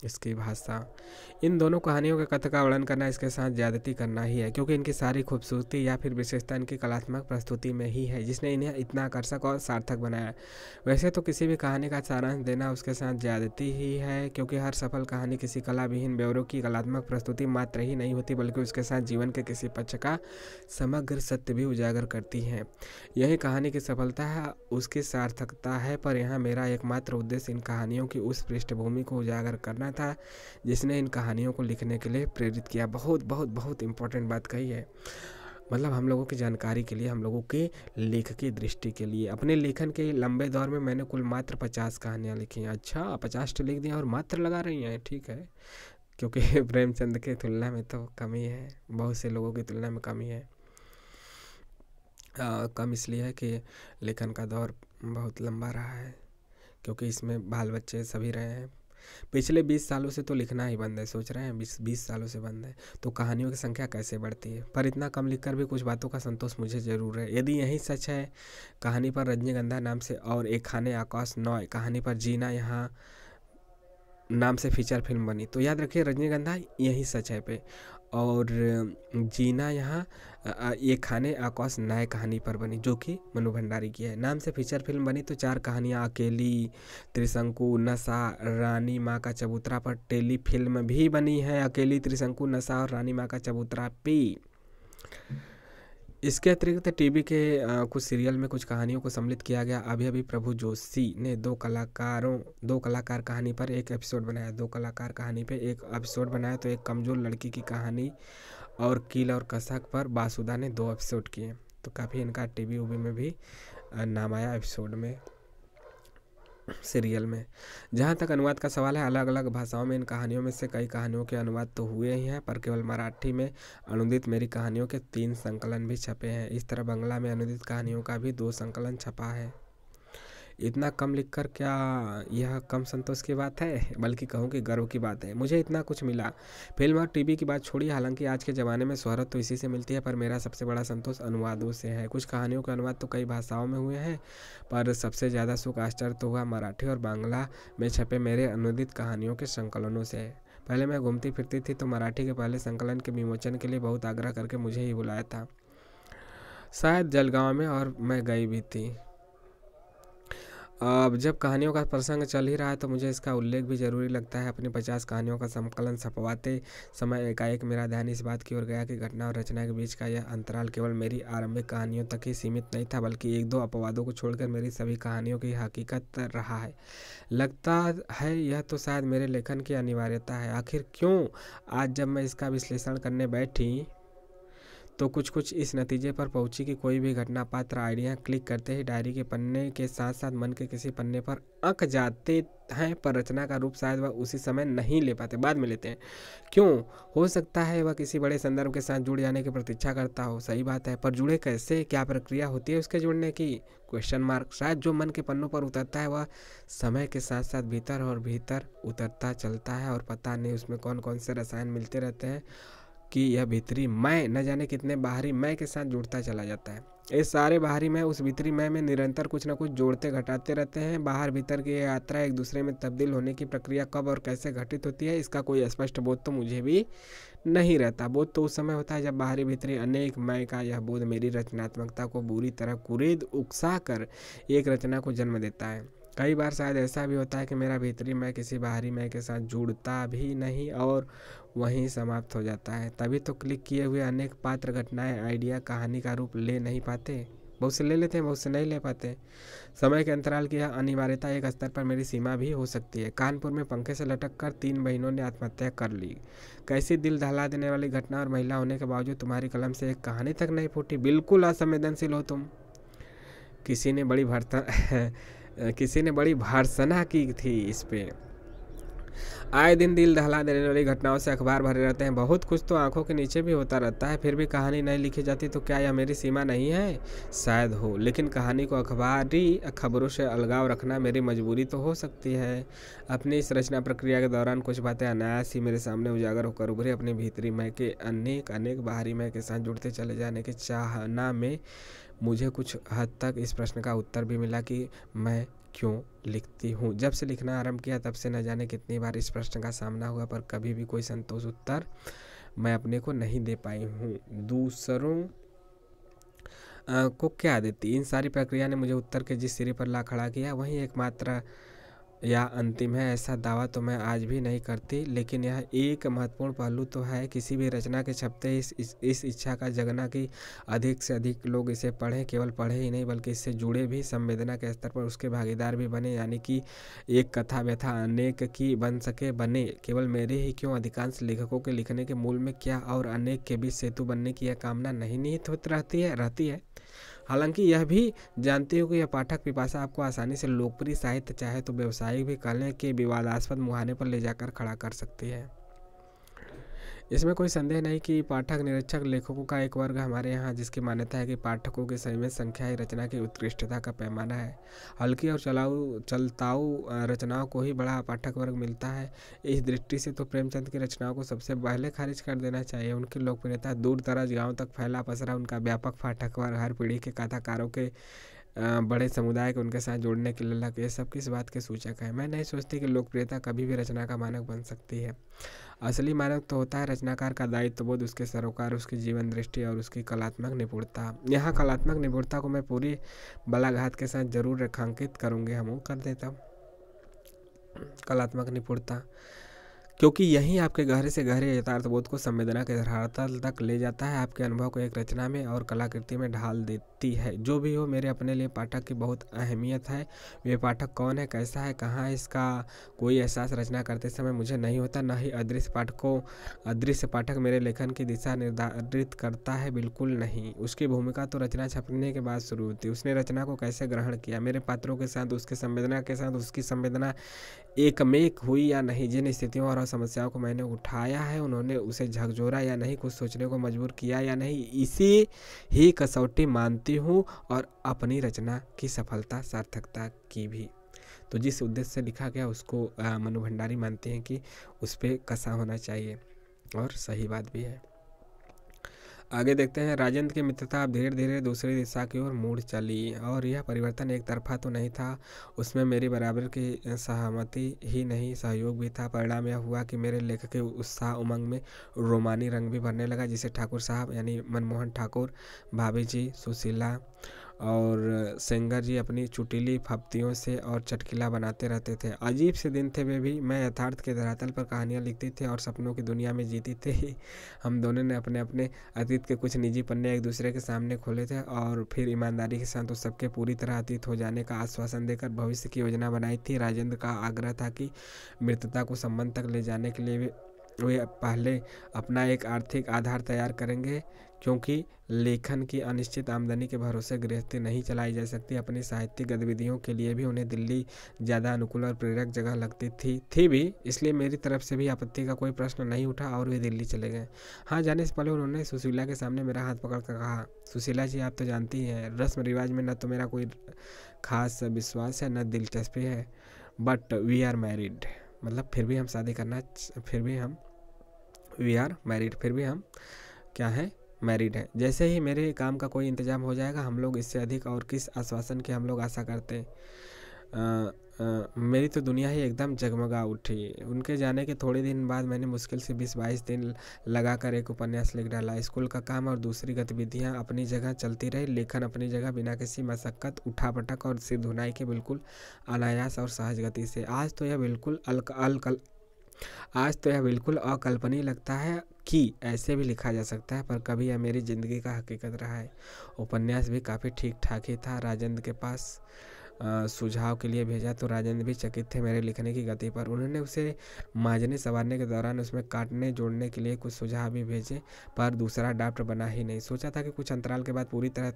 Speaker 1: इसकी भाषा, इन दोनों कहानियों के कथा का वर्णन करना इसके साथ ज़्यादती करना ही है, क्योंकि इनकी सारी खूबसूरती या फिर विशेषता इनकी कलात्मक प्रस्तुति में ही है, जिसने इन्हें इतना आकर्षक और सार्थक बनाया। वैसे तो किसी भी कहानी का सारांश देना उसके साथ ज़्यादती ही है, क्योंकि हर सफल कहानी किसी कला विहीन ब्यौरों की कलात्मक प्रस्तुति मात्र ही नहीं होती, बल्कि उसके साथ जीवन के किसी पक्ष का समग्र सत्य भी उजागर करती है। यही कहानी की सफलता है, उसकी सार्थकता है। पर यहाँ मेरा एकमात्र उद्देश्य इन कहानियों की उस पृष्ठभूमि को उजागर करना था जिसने इन कहानियों को लिखने के लिए प्रेरित किया। बहुत बहुत बहुत इम्पोर्टेंट बात कही है। मतलब हम लोगों की जानकारी के लिए, हम लोगों के लेखकीय दृष्टि के लिए। अपने लेखन के लंबे दौर में मैंने कुल मात्र 50 कहानियाँ लिखी हैं। अच्छा, 50 तो लिख दी और मात्र लगा रही हैं, ठीक है, क्योंकि प्रेमचंद की तुलना में तो कमी है, बहुत से लोगों की तुलना में कमी है। कम इसलिए है कि लेखन का दौर बहुत लंबा रहा है, क्योंकि इसमें बाल बच्चे सभी रहे हैं। पिछले 20 सालों से तो लिखना ही बंद है, सोच रहे हैं 20 सालों से बंद है, तो कहानियों की संख्या कैसे बढ़ती है। पर इतना कम लिखकर भी कुछ बातों का संतोष मुझे ज़रूर है। यदि यही सच है कहानी पर रजनीगंधा नाम से और एक खाने आकाश नॉय कहानी पर जीना यहाँ नाम से फीचर फिल्म बनी, तो याद रखिए रजनीगंधा यही सच है पे, और जीना यहाँ ये खाने आकाश नए कहानी पर बनी, जो कि मनु भंडारी की है। नाम से फीचर फिल्म बनी तो 4 कहानियाँ अकेली, त्रिशंकु, नशा, रानी माँ का चबूतरा पर टेली फिल्म भी बनी है, अकेली, त्रिशंकु, नशा और रानी माँ का चबूतरा पे। इसके अतिरिक्त टीवी के कुछ सीरियल में कुछ कहानियों को सम्मिलित किया गया। अभी अभी प्रभु जोशी ने दो कलाकार कहानी पर एक एपिसोड बनाया। 2 कलाकार कहानी पे एक एपिसोड बनाया, तो एक कमज़ोर लड़की की कहानी और कील और कसक पर बासुदा ने 2 एपिसोड किए। तो काफ़ी इनका टीवी उवी में भी नाम आया, एपिसोड में, सीरियल में। जहाँ तक अनुवाद का सवाल है, अलग अलग भाषाओं में इन कहानियों में से कई कहानियों के अनुवाद तो हुए ही हैं, पर केवल मराठी में अनुदित मेरी कहानियों के 3 संकलन भी छपे हैं। इस तरह बंगला में अनुदित कहानियों का भी 2 संकलन छपा है। इतना कम लिखकर क्या यह कम संतोष की बात है, बल्कि कहूँ कि गर्व की बात है। मुझे इतना कुछ मिला। फिल्म और टीवी की बात छोड़िए, हालांकि आज के ज़माने में शोहरत तो इसी से मिलती है, पर मेरा सबसे बड़ा संतोष अनुवादों से है। कुछ कहानियों के अनुवाद तो कई भाषाओं में हुए हैं, पर सबसे ज़्यादा सुख आश्चर्य तो हुआ मराठी और बांग्ला में छपे मेरे अनुदित कहानियों के संकलनों से। पहले मैं घूमती फिरती थी तो मराठी के पहले संकलन के विमोचन के लिए बहुत आग्रह करके मुझे ही बुलाया था, शायद जलगांव में, और मैं गई भी थी। अब जब कहानियों का प्रसंग चल ही रहा है तो मुझे इसका उल्लेख भी ज़रूरी लगता है। अपनी 50 कहानियों का संकलन छपवाते समय एकाएक मेरा ध्यान इस बात की ओर गया कि घटना और रचना के बीच का यह अंतराल केवल मेरी आरंभिक कहानियों तक ही सीमित नहीं था, बल्कि 1-2 अपवादों को छोड़कर मेरी सभी कहानियों की हकीकत रहा है। लगता है यह तो शायद मेरे लेखन की अनिवार्यता है। आखिर क्यों? आज जब मैं इसका विश्लेषण करने बैठी तो कुछ इस नतीजे पर पहुंची कि कोई भी घटना, पात्र, आइडिया क्लिक करते ही डायरी के पन्ने के साथ साथ मन के किसी पन्ने पर अंक जाते हैं, पर रचना का रूप शायद वह उसी समय नहीं ले पाते, बाद में लेते हैं। क्यों? हो सकता है वह किसी बड़े संदर्भ के साथ जुड़ जाने की प्रतीक्षा करता हो। सही बात है, पर जुड़े कैसे, क्या प्रक्रिया होती है उसके जुड़ने की? Question mark. शायद जो मन के पन्नों पर उतरता है वह समय के साथ साथ भीतर और भीतर उतरता चलता है, और पता नहीं उसमें कौन कौन से रसायन मिलते रहते हैं कि यह भीतरी मैं न जाने कितने बाहरी मैं के साथ जुड़ता चला जाता है। ये सारे बाहरी मैं उस भीतरी मैं में निरंतर कुछ न कुछ जोड़ते घटाते रहते हैं। बाहर भीतर की यात्रा एक दूसरे में तब्दील होने की प्रक्रिया कब और कैसे घटित होती है, इसका कोई स्पष्ट बोध तो मुझे भी नहीं रहता। बोध तो उस समय होता है जब बाहरी भीतरी अनेक मैं का यह बोध मेरी रचनात्मकता को बुरी तरह कुरेद उकसा कर एक रचना को जन्म देता है। कई बार शायद ऐसा भी होता है कि मेरा भीतरी मैं किसी बाहरी मैं के साथ जुड़ता भी नहीं और वहीं समाप्त हो जाता है। तभी तो क्लिक किए हुए अनेक पात्र, घटनाएं, आइडिया कहानी का रूप ले नहीं पाते। बहुत से ले लेते हैं, बहुत से नहीं ले पाते। समय के अंतराल की यह अनिवार्यता एक स्तर पर मेरी सीमा भी हो सकती है। कानपुर में पंखे से लटक कर 3 बहनों ने आत्महत्या कर ली। कैसी दिल दहला देने वाली घटना, और महिला होने के बावजूद तुम्हारी कलम से एक कहानी तक नहीं फूटी। बिल्कुल असंवेदनशील हो तुम। किसी ने बड़ी भर्त्सना की थी इस पे। आए दिन दिल दहला देने वाली घटनाओं से अखबार भरे रहते हैं। बहुत कुछ तो आंखों के नीचे भी होता रहता है, फिर भी कहानी नहीं लिखी जाती। तो क्या यह मेरी सीमा नहीं है? शायद हो, लेकिन कहानी को अखबारी खबरों से अलगाव रखना मेरी मजबूरी तो हो सकती है। अपनी इस रचना प्रक्रिया के दौरान कुछ बातें अनायास ही मेरे सामने उजागर होकर उभरी। अपने भीतरी मैं के अनेक बाहरी मैं के साथ जुड़ते चले जाने की चाहना में मुझे कुछ हद तक इस प्रश्न का उत्तर भी मिला कि मैं क्यों लिखती हूँ। जब से लिखना आरंभ किया तब से न जाने कितनी बार इस प्रश्न का सामना हुआ, पर कभी भी कोई संतोष उत्तर मैं अपने को नहीं दे पाई हूँ। दूसरों को क्या देती? इन सारी प्रक्रिया ने मुझे उत्तर के जिस सिरे पर ला खड़ा किया वहीं एकमात्र या अंतिम है, ऐसा दावा तो मैं आज भी नहीं करती, लेकिन यह एक महत्वपूर्ण पहलू तो है किसी भी रचना के छपते ही इस इच्छा का जगना कि अधिक से अधिक लोग इसे पढ़ें, केवल पढ़े ही नहीं बल्कि इससे जुड़े भी, संवेदना के स्तर पर उसके भागीदार भी बने, यानी कि एक कथा व्यथा अनेक की बन सके बने। केवल मेरे ही क्यों, अधिकांश लेखकों के लिखने के मूल में क्या और अनेक के बीच सेतु बनने की यह कामना नहीं निहित होती रहती है। हालांकि यह भी जानती हूँ कि यह पाठक पिपासा आपको आसानी से लोकप्रिय साहित्य, चाहे तो व्यावसायिक भी कहने के विवादास्पद मुहाने पर ले जाकर खड़ा कर सकती है। इसमें कोई संदेह नहीं कि पाठक निरीक्षक लेखकों का एक वर्ग हमारे यहाँ जिसकी मान्यता है कि पाठकों की सीमित संख्या ही रचना की उत्कृष्टता का पैमाना है। हल्की और चलताऊ रचनाओं को ही बड़ा पाठक वर्ग मिलता है। इस दृष्टि से तो प्रेमचंद की रचनाओं को सबसे पहले खारिज कर देना चाहिए। उनकी लोकप्रियता दूर दराज गाँव तक फैला पसरा, उनका व्यापक पाठक वर्ग, हर पीढ़ी के कथाकारों के बड़े समुदाय को उनके साथ जोड़ने की ललक, ये सब किस बात के सूचक है। मैं नहीं सोचती कि लोकप्रियता कभी भी रचना का मानक बन सकती है। असली मानक तो होता है रचनाकार का दायित्वबोध, उसके सरोकार, उसकी जीवन दृष्टि और उसकी कलात्मक निपुणता। यहाँ कलात्मक निपुणता को मैं पूरी बलाघात के साथ जरूर रेखांकित करूँगी, हम कर देता हूँ कलात्मक निपुणता, क्योंकि यही आपके गहरे से गहरे यथार्थबोध को संवेदना के धरातल तक ले जाता है, आपके अनुभव को एक रचना में और कलाकृति में ढाल देती है। जो भी हो, मेरे अपने लिए पाठक की बहुत अहमियत है। वे पाठक कौन है, कैसा है, कहाँ है, इसका कोई एहसास रचना करते समय मुझे नहीं होता। न ही अदृश्य पाठक मेरे लेखन की दिशा निर्धारित करता है, बिल्कुल नहीं। उसकी भूमिका तो रचना छपने के बाद शुरू होती है। उसने रचना को कैसे ग्रहण किया, मेरे पात्रों के साथ उसके संवेदना के साथ उसकी संवेदना एकमेक हुई या नहीं, जिन स्थितियों और समस्याओं को मैंने उठाया है उन्होंने उसे झकझोरा या नहीं, कुछ सोचने को मजबूर किया या नहीं, इसी ही कसौटी मानती हूँ और अपनी रचना की सफलता सार्थकता की भी। तो जिस उद्देश्य से लिखा गया उसको मनु भंडारी मानते हैं कि उस पर कसा होना चाहिए, और सही बात भी है। आगे देखते हैं, राजेंद्र की मित्रता अब धीरे धीरे दूसरी दिशा की ओर मुड़ चली, और यह परिवर्तन एक तरफा तो नहीं था, उसमें मेरी बराबर की सहमति ही नहीं सहयोग भी था। परिणाम यह हुआ कि मेरे लेखक के उत्साह उमंग में रोमानी रंग भी भरने लगा, जिसे ठाकुर साहब यानी मनमोहन ठाकुर, भाभी जी, सुशीला और सेंगर जी अपनी चुटीली फप्तियों से और चटकिला बनाते रहते थे। अजीब से दिन थे वे भी। मैं यथार्थ के धरातल पर कहानियाँ लिखती थी और सपनों की दुनिया में जीती थी। हम दोनों ने अपने अपने अतीत के कुछ निजी पन्ने एक दूसरे के सामने खोले थे और फिर ईमानदारी के साथ उस सबके पूरी तरह अतीत हो जाने का आश्वासन देकर भविष्य की योजना बनाई थी। राजेंद्र का आग्रह था कि मृतता को संबंध तक ले जाने के लिए वे पहले अपना एक आर्थिक आधार तैयार करेंगे, क्योंकि लेखन की अनिश्चित आमदनी के भरोसे गृहस्थी नहीं चलाई जा सकती। अपनी साहित्यिक गतिविधियों के लिए भी उन्हें दिल्ली ज़्यादा अनुकूल और प्रेरक जगह लगती थी भी, इसलिए मेरी तरफ से भी आपत्ति का कोई प्रश्न नहीं उठा और वे दिल्ली चले गए। हाँ, जाने से पहले उन्होंने सुशीला के सामने मेरा हाथ पकड़ कर कहा, सुशीला जी, आप तो जानती हैं रस्म रिवाज में न तो मेरा कोई खास विश्वास है न दिलचस्पी है, बट वी आर मैरिड, मतलब फिर भी हम शादी करना, फिर भी हम वी आर मैरिड, फिर भी हम क्या है, मैरिड है। जैसे ही मेरे काम का कोई इंतजाम हो जाएगा हम लोग इससे अधिक और किस आश्वासन की हम लोग आशा करते हैं। मेरी तो दुनिया ही एकदम जगमगा उठी। उनके जाने के थोड़े दिन बाद मैंने मुश्किल से 20-22 दिन लगाकर एक उपन्यास लिख डाला। स्कूल का काम और दूसरी गतिविधियां अपनी जगह चलती रही, लेखन अपनी जगह बिना किसी मशक्क़त, उठापटक और सिर धुनाई के बिल्कुल अनायास और सहज गति से। आज तो यह बिल्कुल अकल्पनीय लगता है कि ऐसे भी लिखा जा सकता है, पर कभी यह मेरी ज़िंदगी का हकीकत रहा है। उपन्यास भी काफ़ी ठीक ठाक ही था। राजेंद्र के पास सुझाव के लिए भेजा तो राजेंद्र भी चकित थे मेरे लिखने की गति पर। उन्होंने उसे मांझने संवारने के दौरान उसमें काटने जोड़ने के लिए कुछ सुझाव भी भेजे, पर दूसरा ड्राफ्ट बना ही नहीं। सोचा था कि कुछ अंतराल के बाद पूरी तरह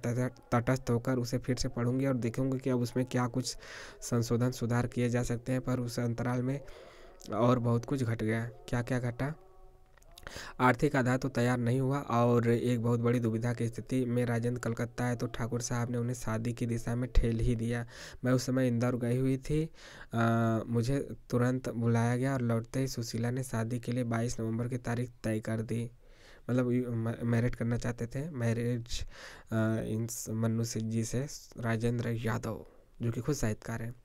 Speaker 1: तटस्थ होकर उसे फिर से पढ़ूंगी और देखूंगी कि अब उसमें क्या कुछ संशोधन सुधार किए जा सकते हैं, पर उस अंतराल में और बहुत कुछ घट गया। क्या क्या घटा? आर्थिक आधार तो तैयार नहीं हुआ और एक बहुत बड़ी दुविधा की स्थिति में राजेंद्र कलकत्ता है तो ठाकुर साहब ने उन्हें शादी की दिशा में ठेल ही दिया। मैं उस समय इंदौर गई हुई थी। मुझे तुरंत बुलाया गया और लौटते ही सुशीला ने शादी के लिए 22 नवंबर की तारीख तय कर दी। मतलब मैरिज करना चाहते थे, मैरिज इन मन्नू जी से, राजेंद्र यादव जो कि खुद साहित्यकार हैं।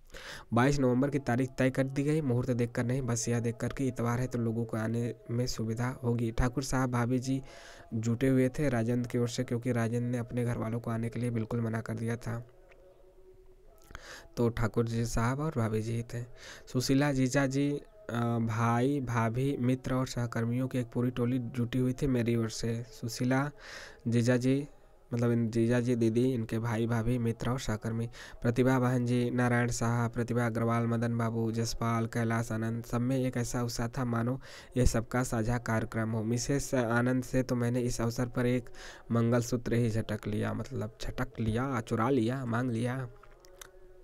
Speaker 1: 22 नवंबर की तारीख तय कर दी गई। मुहूर्त देखकर नहीं, बस यह देखकर कि इतवार है तो लोगों को आने में सुविधा होगी। ठाकुर साहब भाभी जी जुटे हुए थे राजेंद्र की ओर से, क्योंकि राजेंद्र ने अपने घर वालों को आने के लिए बिल्कुल मना कर दिया था। तो ठाकुर जी साहब और भाभी जी ही थे। सुशीला, जीजा जी, भाई भाभी, मित्र और सहकर्मियों की एक पूरी टोली जुटी हुई थी मेरी ओर से। सुशीला, जीजा जी, मतलब इन जीजा जी, दीदी, इनके भाई भाभी, मित्र और सहकर्मी, प्रतिभा बहन जी, नारायण साहब, प्रतिभा अग्रवाल, मदन बाबू, जसपाल, कैलाश आनंद, सब में एक ऐसा उत्साह था मानो ये सबका साझा कार्यक्रम हो। मिसेस आनंद से तो मैंने इस अवसर पर एक मंगलसूत्र ही झटक लिया, मतलब झटक लिया, चुरा लिया,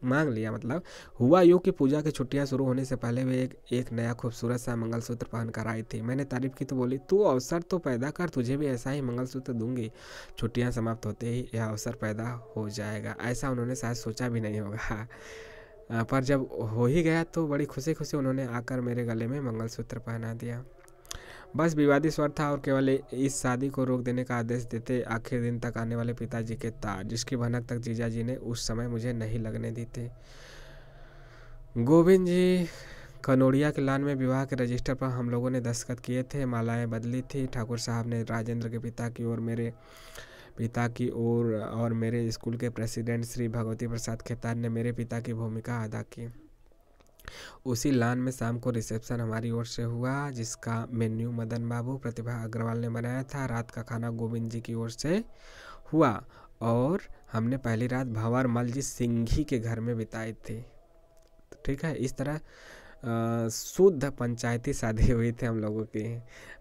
Speaker 1: मांग लिया मतलब। हुआ यूँ कि पूजा की छुट्टियां शुरू होने से पहले वे एक नया खूबसूरत सा मंगलसूत्र पहन कर आई थी। मैंने तारीफ की तो बोली, तू अवसर तो पैदा कर, तुझे भी ऐसा ही मंगलसूत्र दूंगी। छुट्टियां समाप्त होते ही यह अवसर पैदा हो जाएगा, ऐसा उन्होंने शायद सोचा भी नहीं होगा। पर जब हो ही गया तो बड़ी खुशी खुशी उन्होंने आकर मेरे गले में मंगलसूत्र पहना दिया। बस विवादी स्वर था और केवल इस शादी को रोक देने का आदेश देते आखिर दिन तक आने वाले पिताजी के तार, जिसकी भनक तक जीजा जी ने उस समय मुझे नहीं लगने दी थी। गोविंद जी कनोड़िया के लान में विवाह के रजिस्टर पर हम लोगों ने दस्तखत किए थे, मालाएं बदली थी। ठाकुर साहब ने राजेंद्र के पिता की ओर और मेरे स्कूल के प्रेसिडेंट श्री भगवती प्रसाद खेतान ने मेरे पिता की भूमिका अदा की। उसी लान में शाम को रिसेप्शन हमारी ओर से हुआ, जिसका मेन्यू मदन बाबू, प्रतिभा अग्रवाल ने बनाया था। रात का खाना गोविंद जी की ओर से हुआ और हमने पहली रात भंवर मल जी सिंघी के घर में बिताई थी। ठीक है, इस तरह शुद्ध पंचायती शादी हुई थी हम लोगों की।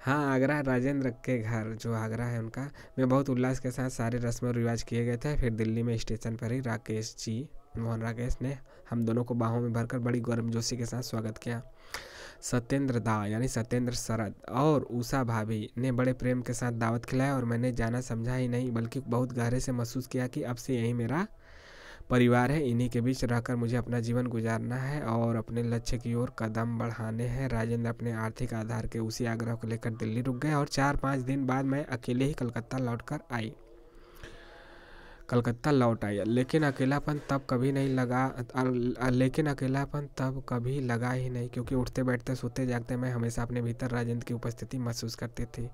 Speaker 1: हाँ, आगरा राजेंद्र के घर, जो आगरा है उनका, में बहुत उल्लास के साथ सारे रस्म और रिवाज किए गए थे। फिर दिल्ली में स्टेशन पर ही राकेश जी, मोहन राकेश ने हम दोनों को बाहों में भरकर बड़ी गर्मजोशी के साथ स्वागत किया। सत्येंद्र दा यानी सत्येंद्र शरद और उषा भाभी ने बड़े प्रेम के साथ दावत खिलाया और मैंने जाना समझा ही नहीं, बल्कि बहुत गहरे से महसूस किया कि अब से यही मेरा परिवार है। इन्हीं के बीच रहकर मुझे अपना जीवन गुजारना है और अपने लक्ष्य की ओर कदम बढ़ाने हैं। राजेंद्र अपने आर्थिक आधार के उसी आग्रह को लेकर दिल्ली रुक गए और 4-5 दिन बाद मैं अकेले ही कलकत्ता लौट आई। लेकिन अकेलापन तब कभी लगा ही नहीं, क्योंकि उठते बैठते सोते जागते मैं हमेशा अपने भीतर राजेंद्र की उपस्थिति महसूस करती थी।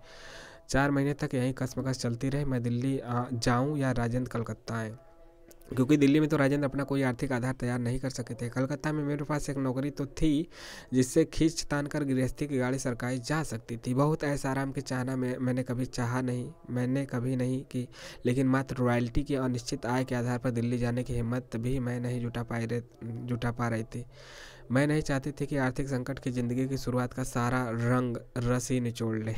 Speaker 1: 4 महीने तक यही कसमकस चलती रही, मैं दिल्ली जाऊं या राजेंद्र कलकत्ता आए, क्योंकि दिल्ली में तो राजेंद्र अपना कोई आर्थिक आधार तैयार नहीं कर सके थे। कलकत्ता में मेरे पास एक नौकरी तो थी जिससे खींच तान कर गृहस्थी की गाड़ी सरकाई जा सकती थी। बहुत ऐसा आराम की चाहना मैंने कभी नहीं की, लेकिन मात्र रॉयल्टी की अनिश्चित आय के आधार पर दिल्ली जाने की हिम्मत भी मैं नहीं जुटा पा रही थी। मैं नहीं चाहती थी कि आर्थिक संकट की ज़िंदगी की शुरुआत का सारा रंग रस ही निचोड़ ले।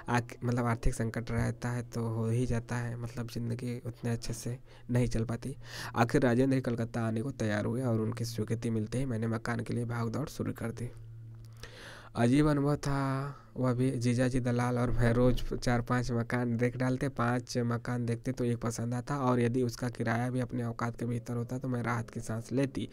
Speaker 1: मतलब आर्थिक संकट रहता है तो हो ही जाता है, मतलब ज़िंदगी उतने अच्छे से नहीं चल पाती। आखिर राजेंद्र कलकत्ता आने को तैयार हुए और उनकी स्वीकृति मिलते ही मैंने मकान के लिए भाग दौड़ शुरू कर दी। अजीब अनुभव था वह भी। जीजा जी दलाल और मैं रोज़ 4-5 मकान देख डालते। 5 मकान देखते तो एक पसंद आता और यदि उसका किराया भी अपने औकात के भीतर होता तो मैं राहत की सांस लेती।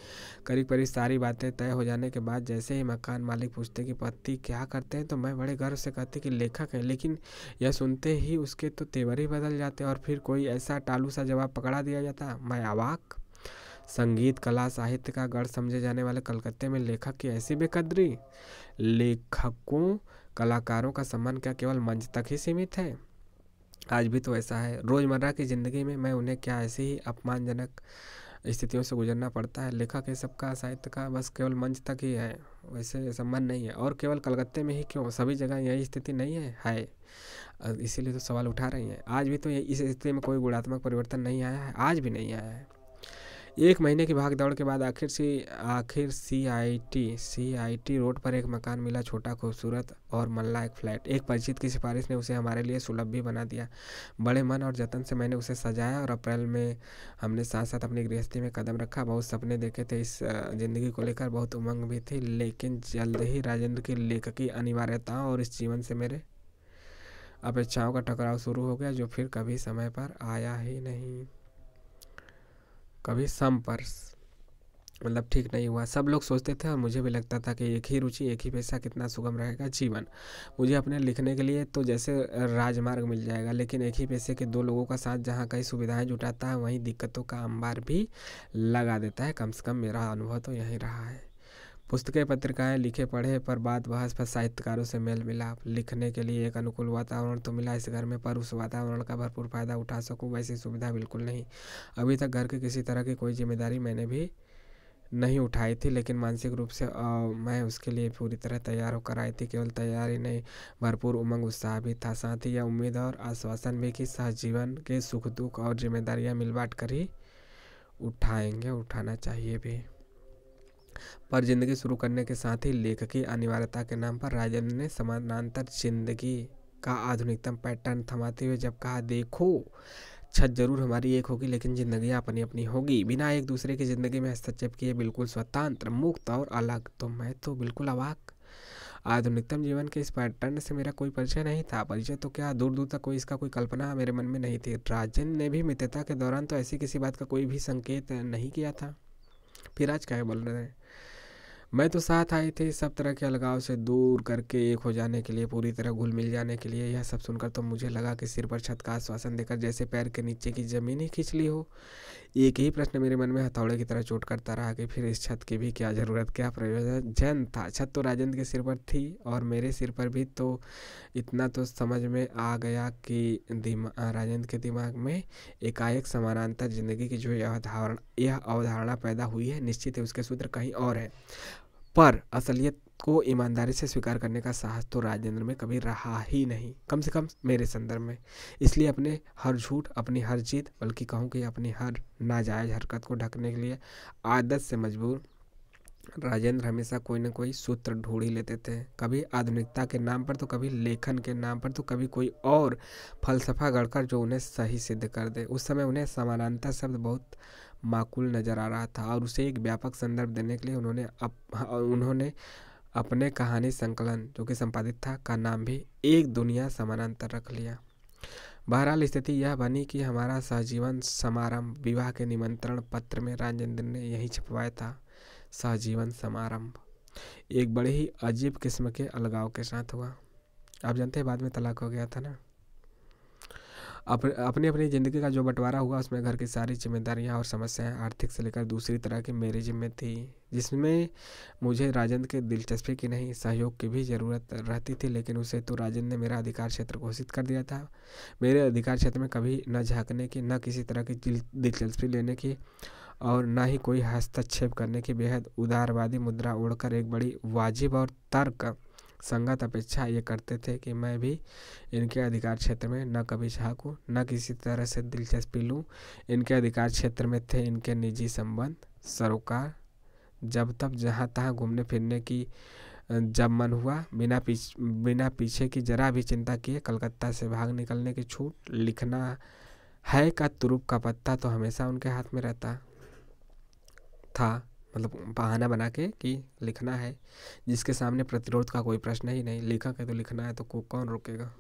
Speaker 1: करीब सारी बातें तय हो जाने के बाद जैसे ही मकान मालिक पूछते कि पति क्या करते हैं तो मैं बड़े गर्व से कहती कि लेखक है, लेकिन यह सुनते ही उसके तो तेवर ही बदल जाते और फिर कोई ऐसा टालू सा जवाब पकड़ा दिया जाता। मैं अवाक। संगीत, कला, साहित्य का गढ़ समझे जाने वाले कलकत्ते में लेखक की ऐसी बेकदरी। लेखकों, कलाकारों का सम्मान क्या केवल मंच तक ही सीमित है? आज भी तो ऐसा है। रोज़मर्रा की ज़िंदगी में मैं उन्हें क्या ऐसी ही अपमानजनक स्थितियों से गुजरना पड़ता है? लेखक है सबका, साहित्य का बस केवल मंच तक ही है, वैसे सम्मान नहीं है। और केवल कलकत्ते में ही क्यों, सभी जगह यही स्थिति नहीं है। इसीलिए तो सवाल उठा रही हैं। आज भी तो इस स्थिति में कोई गुणात्मक परिवर्तन नहीं आया है, आज भी नहीं आया है। 1 महीने की भाग दौड़ के बाद आखिर CIT रोड पर एक मकान मिला, छोटा, खूबसूरत और मनलायक फ्लैट। एक परिचित की सिफारिश ने उसे हमारे लिए सुलभ भी बना दिया। बड़े मन और जतन से मैंने उसे सजाया और अप्रैल में हमने साथ साथ अपनी गृहस्थी में कदम रखा। बहुत सपने देखे थे, इस ज़िंदगी को लेकर बहुत उमंग भी थी, लेकिन जल्द ही राजेंद्र की लेखकी अनिवार्यताओं और इस जीवन से मेरे अपेक्षाओं का टकराव शुरू हो गया, जो फिर कभी समय पर आया ही नहीं। कभी मतलब ठीक नहीं हुआ। सब लोग सोचते थे और मुझे भी लगता था कि एक ही रुचि, एक ही पैसा, कितना सुगम रहेगा जीवन। मुझे अपने लिखने के लिए तो जैसे राजमार्ग मिल जाएगा, लेकिन एक ही पैसे के 2 लोगों का साथ जहाँ कई सुविधाएं जुटाता है वहीं दिक्कतों का अंबार भी लगा देता है। कम से कम मेरा अनुभव तो यही रहा है। पुस्तकें, पत्रिकाएं लिखे पढ़े पर बात बहस पर साहित्यकारों से मेल मिलाप। लिखने के लिए एक अनुकूल वातावरण तो मिला इस घर में, पर उस वातावरण का भरपूर फ़ायदा उठा सकूं वैसी सुविधा बिल्कुल नहीं। अभी तक घर की किसी तरह की कोई जिम्मेदारी मैंने भी नहीं उठाई थी, लेकिन मानसिक रूप से मैं उसके लिए पूरी तरह तैयार होकर आई थी। केवल तैयारी नहीं, भरपूर उमंग उत्साह भी था। साथ ही यह उम्मीद और आश्वासन भी कि सहजीवन के सुख दुख और जिम्मेदारियां मिल बांट कर ही उठाएंगे, उठाना चाहिए भी। पर जिंदगी शुरू करने के साथ ही लेखक की अनिवार्यता के नाम पर राजेंद्र ने समानांतर जिंदगी का आधुनिकतम पैटर्न थमाते हुए जब कहा, देखो छत जरूर हमारी एक होगी, लेकिन जिंदगियां अपनी अपनी होगी, बिना एक दूसरे की जिंदगी में हस्तक्षेप किए, बिल्कुल स्वतंत्र, मुक्त और अलग। तो मैं तो बिल्कुल अवाक। आधुनिकतम जीवन के इस पैटर्न से मेरा कोई परिचय नहीं था। परिचय तो क्या, दूर दूर तक कोई इसका कोई कल्पना मेरे मन में नहीं थी। राजेंद्र ने भी मित्रता के दौरान तो ऐसी किसी बात का कोई भी संकेत नहीं किया था। फिर आज क्या बोल रहे हैं। मैं तो साथ आई थी सब तरह के अलगाव से दूर करके एक हो जाने के लिए, पूरी तरह घुल मिल जाने के लिए। यह सब सुनकर तो मुझे लगा कि सिर पर छत का आश्वासन देकर जैसे पैर के नीचे की जमीन ही खींच ली हो। एक ही प्रश्न मेरे मन में हथौड़े की तरह चोट करता रहा कि फिर इस छत की भी क्या जरूरत, क्या प्रयोजन था। छत तो राजेंद्र के सिर पर थी और मेरे सिर पर भी। तो इतना तो समझ में आ गया कि राजेंद्र के दिमाग में एकाएक समानांतर जिंदगी की जो यह अवधारणा पैदा हुई है, निश्चित है उसके सूत्र कहीं और है। पर असलियत को ईमानदारी से स्वीकार करने का साहस तो राजेंद्र में कभी रहा ही नहीं, कम से कम मेरे संदर्भ में। इसलिए अपने हर झूठ, अपनी हर जीत, बल्कि कहूँ कि अपनी हर नाजायज हरकत को ढकने के लिए आदत से मजबूर राजेंद्र हमेशा कोई न कोई सूत्र ढूंढ ही लेते थे। कभी आधुनिकता के नाम पर, तो कभी लेखन के नाम पर, तो कभी कोई और फलसफा गढ़कर जो उन्हें सही सिद्ध कर दे। उस समय उन्हें समानांतर शब्द बहुत माकूल नजर आ रहा था और उसे एक व्यापक संदर्भ देने के लिए उन्होंने अपने कहानी संकलन जो कि संपादित था का नाम भी एक दुनिया समानांतर रख लिया। बहरहाल स्थिति यह बनी कि हमारा सहजीवन समारंभ विवाह के निमंत्रण पत्र में राजेंद्र ने यही छपवाया था। सहजीवन समारंभ एक बड़े ही अजीब किस्म के अलगाव के साथ हुआ। आप जानते हैं बाद में तलाक हो गया था ना। अपनी अपनी ज़िंदगी का जो बंटवारा हुआ उसमें घर की सारी जिम्मेदारियां और समस्याएं आर्थिक से लेकर दूसरी तरह की मेरी जिम्मे थी, जिसमें मुझे राजेंद्र के दिलचस्पी की नहीं सहयोग की भी ज़रूरत रहती थी। लेकिन उसे तो राजेंद्र ने मेरा अधिकार क्षेत्र घोषित कर दिया था। मेरे अधिकार क्षेत्र में कभी न झांकने की, न किसी तरह की दिलचस्पी लेने की और न ही कोई हस्तक्षेप करने की बेहद उदारवादी मुद्रा ओढ़कर एक बड़ी वाजिब और तर्क संगत अपेक्षा ये करते थे कि मैं भी इनके अधिकार क्षेत्र में न कभी झांकूं, न किसी तरह से दिलचस्पी लूं। इनके अधिकार क्षेत्र में थे इनके निजी संबंध, सरोकार, जब तब जहाँ तहाँ घूमने फिरने की जब मन हुआ, बिना पीछे की जरा भी चिंता किए कलकत्ता से भाग निकलने की छूट। लिखना है का तुरुप का पत्ता तो हमेशा उनके हाथ में रहता था, मतलब बहाना बना के कि लिखना है, जिसके सामने प्रतिरोध का कोई प्रश्न ही नहीं। लेखक है तो लिखना है, तो कौन रोकेगा।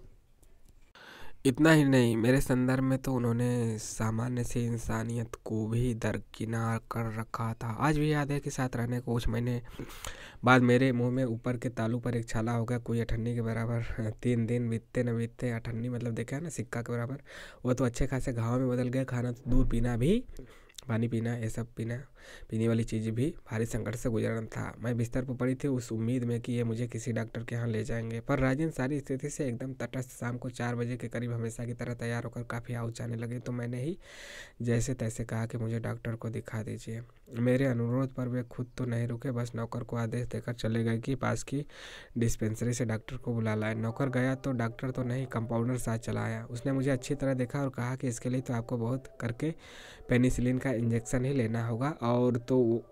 Speaker 1: इतना ही नहीं, मेरे संदर्भ में तो उन्होंने सामान्य सी इंसानियत को भी दरकिनार कर रखा था। आज भी याद है कि साथ रहने को कुछ महीने बाद मेरे मुंह में ऊपर के तालू पर एक छाला हो गया, कोई अठन्नी के बराबर। 3 दिन बीतते न बीतते, अठन्नी मतलब देखा है ना, सिक्का के बराबर, वो तो अच्छे खासे घाव में बदल गए। खाना तो दूर, पीना भी, पानी पीना, ये सब पीने वाली चीज़ भी भारी संकट से गुजरना था। मैं बिस्तर पर पड़ी थी उस उम्मीद में कि ये मुझे किसी डॉक्टर के यहाँ ले जाएंगे, पर राजेंद्र सारी स्थिति से एकदम तटस्थ शाम को 4 बजे के करीब हमेशा की तरह तैयार होकर काफ़ी आउट जाने लगे। तो मैंने ही जैसे तैसे कहा कि मुझे डॉक्टर को दिखा दीजिए। मेरे अनुरोध पर वे खुद तो नहीं रुके, बस नौकर को आदेश देकर चले गए कि पास की डिस्पेंसरी से डॉक्टर को बुला लाए। नौकर गया तो डॉक्टर तो नहीं, कंपाउंडर साथ चला आया। उसने मुझे अच्छी तरह देखा और कहा कि इसके लिए तो आपको बहुत करके पेनिसिलिन का इंजेक्शन ही लेना होगा, और तो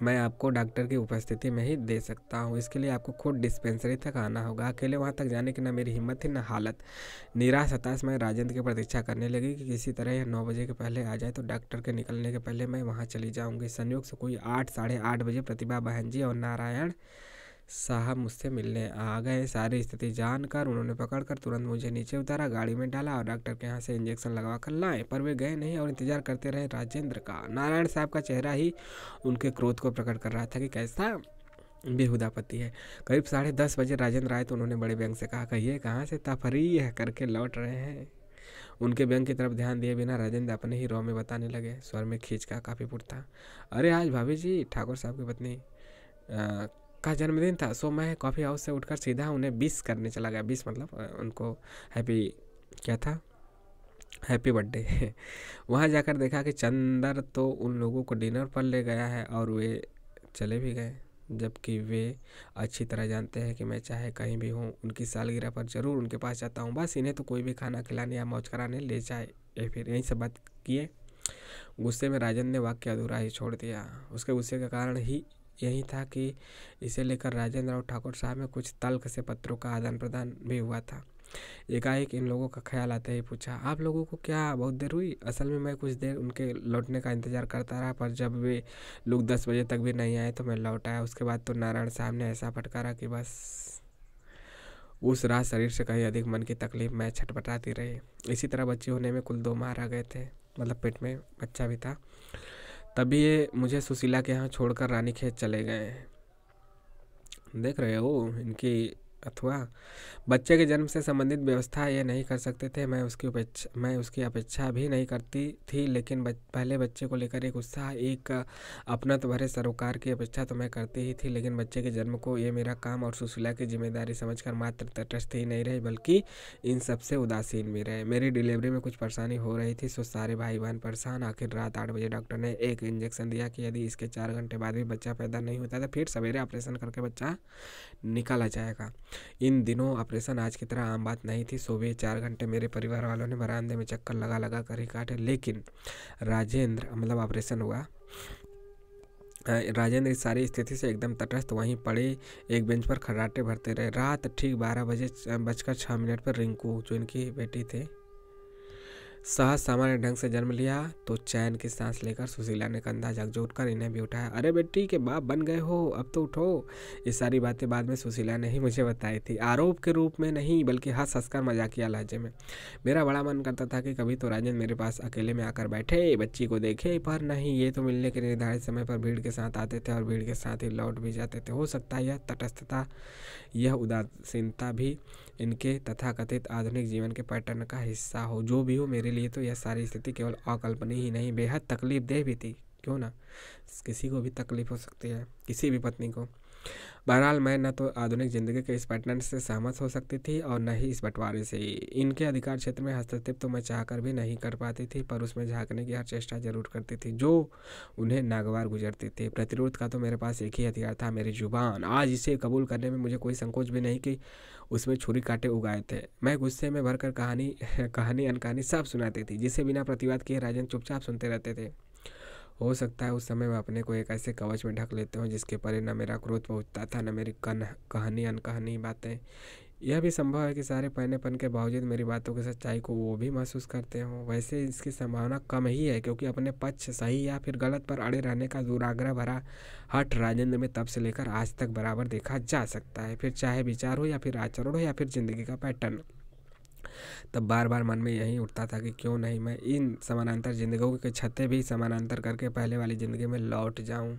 Speaker 1: मैं आपको डॉक्टर की उपस्थिति में ही दे सकता हूँ। इसके लिए आपको खुद डिस्पेंसरी तक आना होगा। अकेले वहाँ तक जाने की न मेरी हिम्मत थी न हालत। निराश हताश मैं राजेंद्र की प्रतीक्षा करने लगी कि किसी तरह यह 9 बजे के पहले आ जाए तो डॉक्टर के निकलने के पहले मैं वहाँ चली जाऊँगी। संयोग से कोई 8 साढ़े 8 बजे प्रतिभा बहन जी और नारायण साहब मुझसे मिलने आ गए। सारी स्थिति जानकर उन्होंने पकड़कर तुरंत मुझे नीचे उतारा, गाड़ी में डाला और डॉक्टर के यहाँ से इंजेक्शन लगवा कर लाए। पर वे गए नहीं और इंतजार करते रहे राजेंद्र का। नारायण साहब का चेहरा ही उनके क्रोध को प्रकट कर रहा था कि कैसा बेहुदा पति है। करीब 10:30 बजे राजेंद्र आए तो उन्होंने बड़े व्यंग से कहा, कहिए कहाँ से तफरीह करके लौट रहे हैं। उनके व्यंग की तरफ ध्यान दिए बिना राजेंद्र अपने ही रौ में बताने लगे, स्वर में खींच का काफ़ी पुट था। अरे आज भाभी जी ठाकुर साहब की पत्नी का जन्मदिन था, सो मैं कॉफ़ी हाउस से उठकर सीधा उन्हें विश करने चला गया। विश मतलब उनको हैप्पी क्या था, हैप्पी बर्थडे। वहाँ जाकर देखा कि चंदर तो उन लोगों को डिनर पर ले गया है और वे चले भी गए, जबकि वे अच्छी तरह जानते हैं कि मैं चाहे कहीं भी हूँ उनकी सालगिरह पर ज़रूर उनके पास जाता हूँ। बस इन्हें तो कोई भी खाना खिलाने या मौज कराने ले जाए। या फिर यही सब बात किए। गुस्से में राजन ने वाक्य अधूरा ही छोड़ दिया। उसके गुस्से का कारण ही यही था कि इसे लेकर राजेंद्र और ठाकुर साहब में कुछ तल्ख से पत्रों का आदान प्रदान भी हुआ था। एकाएक इन लोगों का ख्याल आते ही पूछा, आप लोगों को क्या बहुत देर हुई? असल में मैं कुछ देर उनके लौटने का इंतज़ार करता रहा, पर जब वे लोग 10 बजे तक भी नहीं आए तो मैं लौट आया। उसके बाद तो नारायण साहब ने ऐसा फटकारा कि बस उस रात शरीर से कहीं अधिक मन की तकलीफ मैं छटपटाती रही। इसी तरह बच्चे होने में कुल 2 माह रह गए थे, मतलब पेट में बच्चा भी था। तभी ये मुझे सुशीला के यहाँ छोड़कर रानीखेत चले गए। देख रहे हो इनकी अथवा। बच्चे के जन्म से संबंधित व्यवस्था ये नहीं कर सकते थे। मैं उसकी अपेक्षा भी नहीं करती थी, लेकिन पहले बच्चे को लेकर एक उत्साह, एक अपनत्व भरे सरोकार की अपेक्षा तो मैं करती ही थी, लेकिन बच्चे के जन्म को ये मेरा काम और सुशीला की जिम्मेदारी समझकर मात्र तटस्थ ही नहीं रही, बल्कि इन सबसे उदासीन भी रहे। मेरी डिलीवरी में कुछ परेशानी हो रही थी, सो सारे भाई बहन परेशान। आखिर रात 8 बजे डॉक्टर ने एक इंजेक्शन दिया कि यदि इसके 4 घंटे बाद भी बच्चा पैदा नहीं होता तो फिर सवेरे ऑपरेशन करके बच्चा निकाला जाएगा। इन दिनों ऑपरेशन आज की तरह आम बात नहीं थी, सो वे 4 घंटे मेरे परिवार वालों ने बरामदे में चक्कर लगा लगा कर ही काटे। लेकिन राजेंद्र, मतलब ऑपरेशन हुआ, राजेंद्र इस सारी स्थिति से एकदम तटस्थ वहीं पड़े एक बेंच पर खर्राटे भरते रहे। रात ठीक 12 बजे बजकर 6 मिनट पर रिंकू, जो इनकी बेटी थे, सहज सामान्य ढंग से जन्म लिया तो चैन की सांस लेकर सुशीला ने कंधा झकझोरकर इन्हें भी उठाया। अरे बेटी के बाप बन गए हो, अब तो उठो। ये सारी बातें बाद में सुशीला ने ही मुझे बताई थी, आरोप के रूप में नहीं बल्कि हंस हंसकर मजाकिया लहजे में। मेरा बड़ा मन करता था कि कभी तो राजन मेरे पास अकेले में आकर बैठे, बच्ची को देखे, पर नहीं, ये तो मिलने के निर्धारित समय पर भीड़ के साथ आते थे और भीड़ के साथ ही लौट भी जाते थे। हो सकता है यह तटस्थता, यह उदासीनता भी इनके तथाकथित आधुनिक जीवन के पैटर्न का हिस्सा हो। जो भी हो, मेरे लिए तो यह सारी स्थिति केवल अकल्पनीय ही नहीं, बेहद तकलीफ देह भी थी। क्यों ना, किसी को भी तकलीफ हो सकती है, किसी भी पत्नी को। बहरहाल मैं न तो आधुनिक जिंदगी के इस पैटर्न से सहमत हो सकती थी और न ही इस बंटवारे से। इनके अधिकार क्षेत्र में हस्तक्षेप तो मैं चाहकर भी नहीं कर पाती थी, पर उसमें झांकने की हर चेष्टा जरूर करती थी जो उन्हें नागवार गुजरती थी। प्रतिरोध का तो मेरे पास एक ही हथियार था, मेरी जुबान। आज इसे कबूल करने में मुझे कोई संकोच भी नहीं कि उसमें छुरी कांटे उगाए थे। मैं गुस्से में भरकर कहानी अनकहानी सब सुनाती थी, जिसे बिना प्रतिवाद किए राजन चुपचाप सुनते रहते थे। हो सकता है उस समय मैं अपने को एक ऐसे कवच में ढक लेते हूँ जिसके परे न मेरा क्रोध पहुँचता था, न मेरी कहानी अनकहानी बातें। यह भी संभव है कि सारे पहनेपन के बावजूद मेरी बातों की सच्चाई को वो भी महसूस करते हों। वैसे इसकी संभावना कम ही है, क्योंकि अपने पक्ष सही या फिर गलत पर अड़े रहने का दुराग्रह भरा हठ राजेंद्र में तब से लेकर आज तक बराबर देखा जा सकता है। फिर चाहे विचार हो या फिर आचरण हो या फिर जिंदगी का पैटर्न। तब बार बार मन में यही उठता था कि क्यों नहीं मैं इन समानांतर जिंदगियों के छत्ते भी समानांतर करके पहले वाली ज़िंदगी में लौट जाऊं।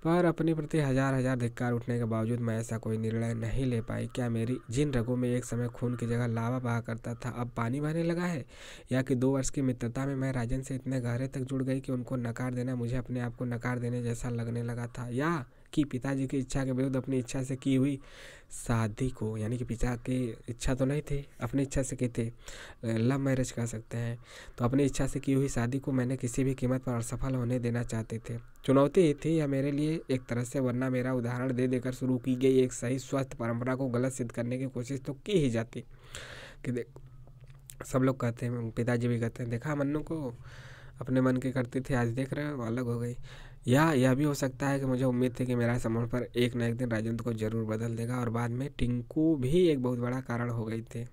Speaker 1: पर अपने प्रति हजार हजार धिक्कार उठने के बावजूद मैं ऐसा कोई निर्णय नहीं ले पाई। क्या मेरी जिन रगों में एक समय खून की जगह लावा बहा करता था अब पानी बहने लगा है, या कि 2 वर्ष की मित्रता में मैं राजन से इतने गहरे तक जुड़ गई कि उनको नकार देना मुझे अपने आप को नकार देने जैसा लगने लगा था, या कि पिताजी की इच्छा के विरुद्ध अपनी इच्छा से की हुई शादी को, यानी कि पिता की इच्छा तो नहीं थी, अपनी इच्छा से की थी, लव मैरिज कर सकते हैं, तो अपनी इच्छा से की हुई शादी को मैंने किसी भी कीमत पर असफल होने देना चाहते थे। चुनौती ही थी या मेरे लिए एक तरह से, वरना मेरा उदाहरण दे देकर शुरू की गई एक सही स्वस्थ परंपरा को गलत सिद्ध करने की कोशिश तो की ही जाती। कि सब लोग कहते हैं, पिताजी भी कहते हैं, देखा मन्नू को अपने मन की करती थी, आज देख रहे हो अलग हो गई। या यह भी हो सकता है कि मुझे उम्मीद थी कि मेरा समूह पर एक न एक दिन राजेंद्र को जरूर बदल देगा, और बाद में टिंकू भी एक बहुत बड़ा कारण हो गई थी।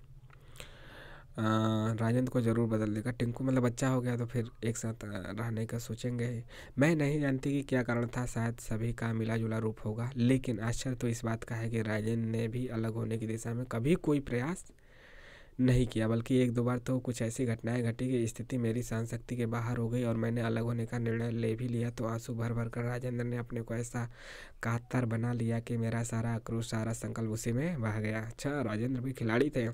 Speaker 1: राजेंद्र को ज़रूर बदल देगा। टिंकू मतलब बच्चा हो गया तो फिर एक साथ रहने का सोचेंगे। मैं नहीं जानती कि क्या कारण था, शायद सभी का मिला जुला रूप होगा, लेकिन आश्चर्य तो इस बात का है कि राजेंद्र ने भी अलग होने की दिशा में कभी कोई प्रयास नहीं किया, बल्कि 1-2 बार तो कुछ ऐसी घटनाएं घटी कि स्थिति मेरी सहन शक्ति के बाहर हो गई और मैंने अलग होने का निर्णय ले भी लिया तो आंसू भर भर कर राजेंद्र ने अपने को ऐसा कातर बना लिया कि मेरा सारा आक्रोश, सारा संकल्प उसी में बह गया। अच्छा, राजेंद्र भी खिलाड़ी थे।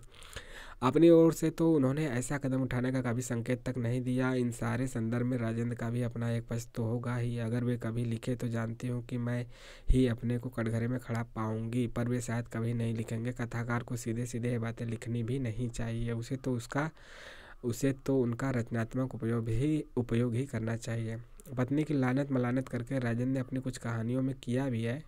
Speaker 1: अपनी ओर से तो उन्होंने ऐसा कदम उठाने का कभी संकेत तक नहीं दिया। इन सारे संदर्भ में राजेंद्र का भी अपना एक पक्ष तो होगा ही। अगर वे कभी लिखे तो जानती हूँ कि मैं ही अपने को कटघरे में खड़ा पाऊंगी, पर वे शायद कभी नहीं लिखेंगे। कथाकार को सीधे सीधे ये बातें लिखनी भी नहीं चाहिए, उसे तो उसका उसे तो उनका रचनात्मक उपयोग ही करना चाहिए। पत्नी की लानत मलानत करके राजन ने अपनी कुछ कहानियों में किया भी है।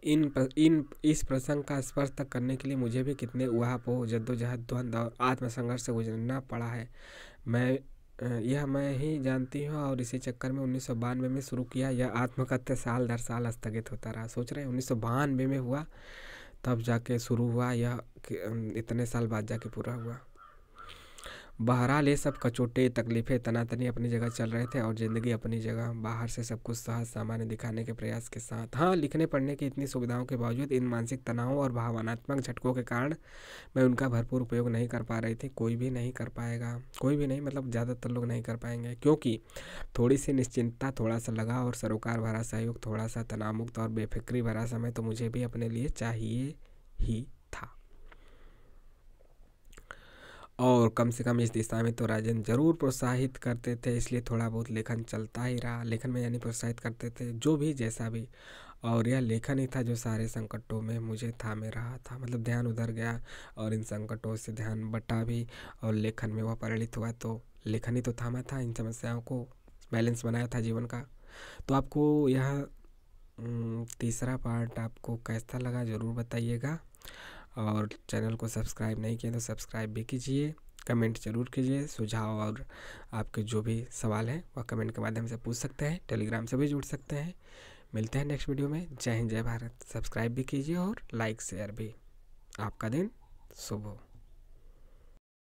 Speaker 1: इस प्रसंग का स्पर्श तक करने के लिए मुझे भी कितने उहापोह, जद्दोजहद, द्वंद्व और आत्मसंघर्ष से गुजरना पड़ा है। मैं ही जानती हूँ, और इसी चक्कर में 1992 में शुरू किया यह आत्मकथ्य साल दर साल स्थगित होता रहा। सोच रहे हैं 1992 में हुआ, तब जाके शुरू हुआ यह, इतने साल बाद जाके पूरा हुआ। बहरहाल ये सब कचोटे तकलीफ़ें तनातनी अपनी जगह चल रहे थे, और ज़िंदगी अपनी जगह। बाहर से सब कुछ सहज सामान्य दिखाने के प्रयास के साथ, हाँ, लिखने पढ़ने की इतनी सुविधाओं के बावजूद इन मानसिक तनावों और भावनात्मक झटकों के कारण मैं उनका भरपूर उपयोग नहीं कर पा रही थी। कोई भी नहीं कर पाएगा, कोई भी नहीं, मतलब ज़्यादातर लोग नहीं कर पाएंगे, क्योंकि थोड़ी सी निश्चिंतता, थोड़ा सा लगाव और सरोकार भरा सहयोग, थोड़ा सा तनावमुक्त और बेफिक्री भरा समय तो मुझे भी अपने लिए चाहिए ही था। और कम से कम इस दिशा में तो राजन जरूर प्रोत्साहित करते थे, इसलिए थोड़ा बहुत लेखन चलता ही रहा। लेखन में यानी प्रोत्साहित करते थे, जो भी जैसा भी। और यह लेखन ही था जो सारे संकटों में मुझे थामे रहा था। मतलब ध्यान उधर गया और इन संकटों से ध्यान बटा भी, और लेखन में वह परिणित हुआ, तो लेखन ही तो थामा था, इन समस्याओं को बैलेंस बनाया था जीवन का। तो आपको यह तीसरा पार्ट आपको कैसा लगा ज़रूर बताइएगा, और चैनल को सब्सक्राइब नहीं किया तो सब्सक्राइब भी कीजिए, कमेंट जरूर कीजिए। सुझाव और आपके जो भी सवाल हैं वह कमेंट के माध्यम से पूछ सकते हैं, टेलीग्राम से भी जुड़ सकते हैं। मिलते हैं नेक्स्ट वीडियो में। जय हिंद, जय भारत। सब्सक्राइब भी कीजिए और लाइक शेयर भी। आपका दिन शुभ हो।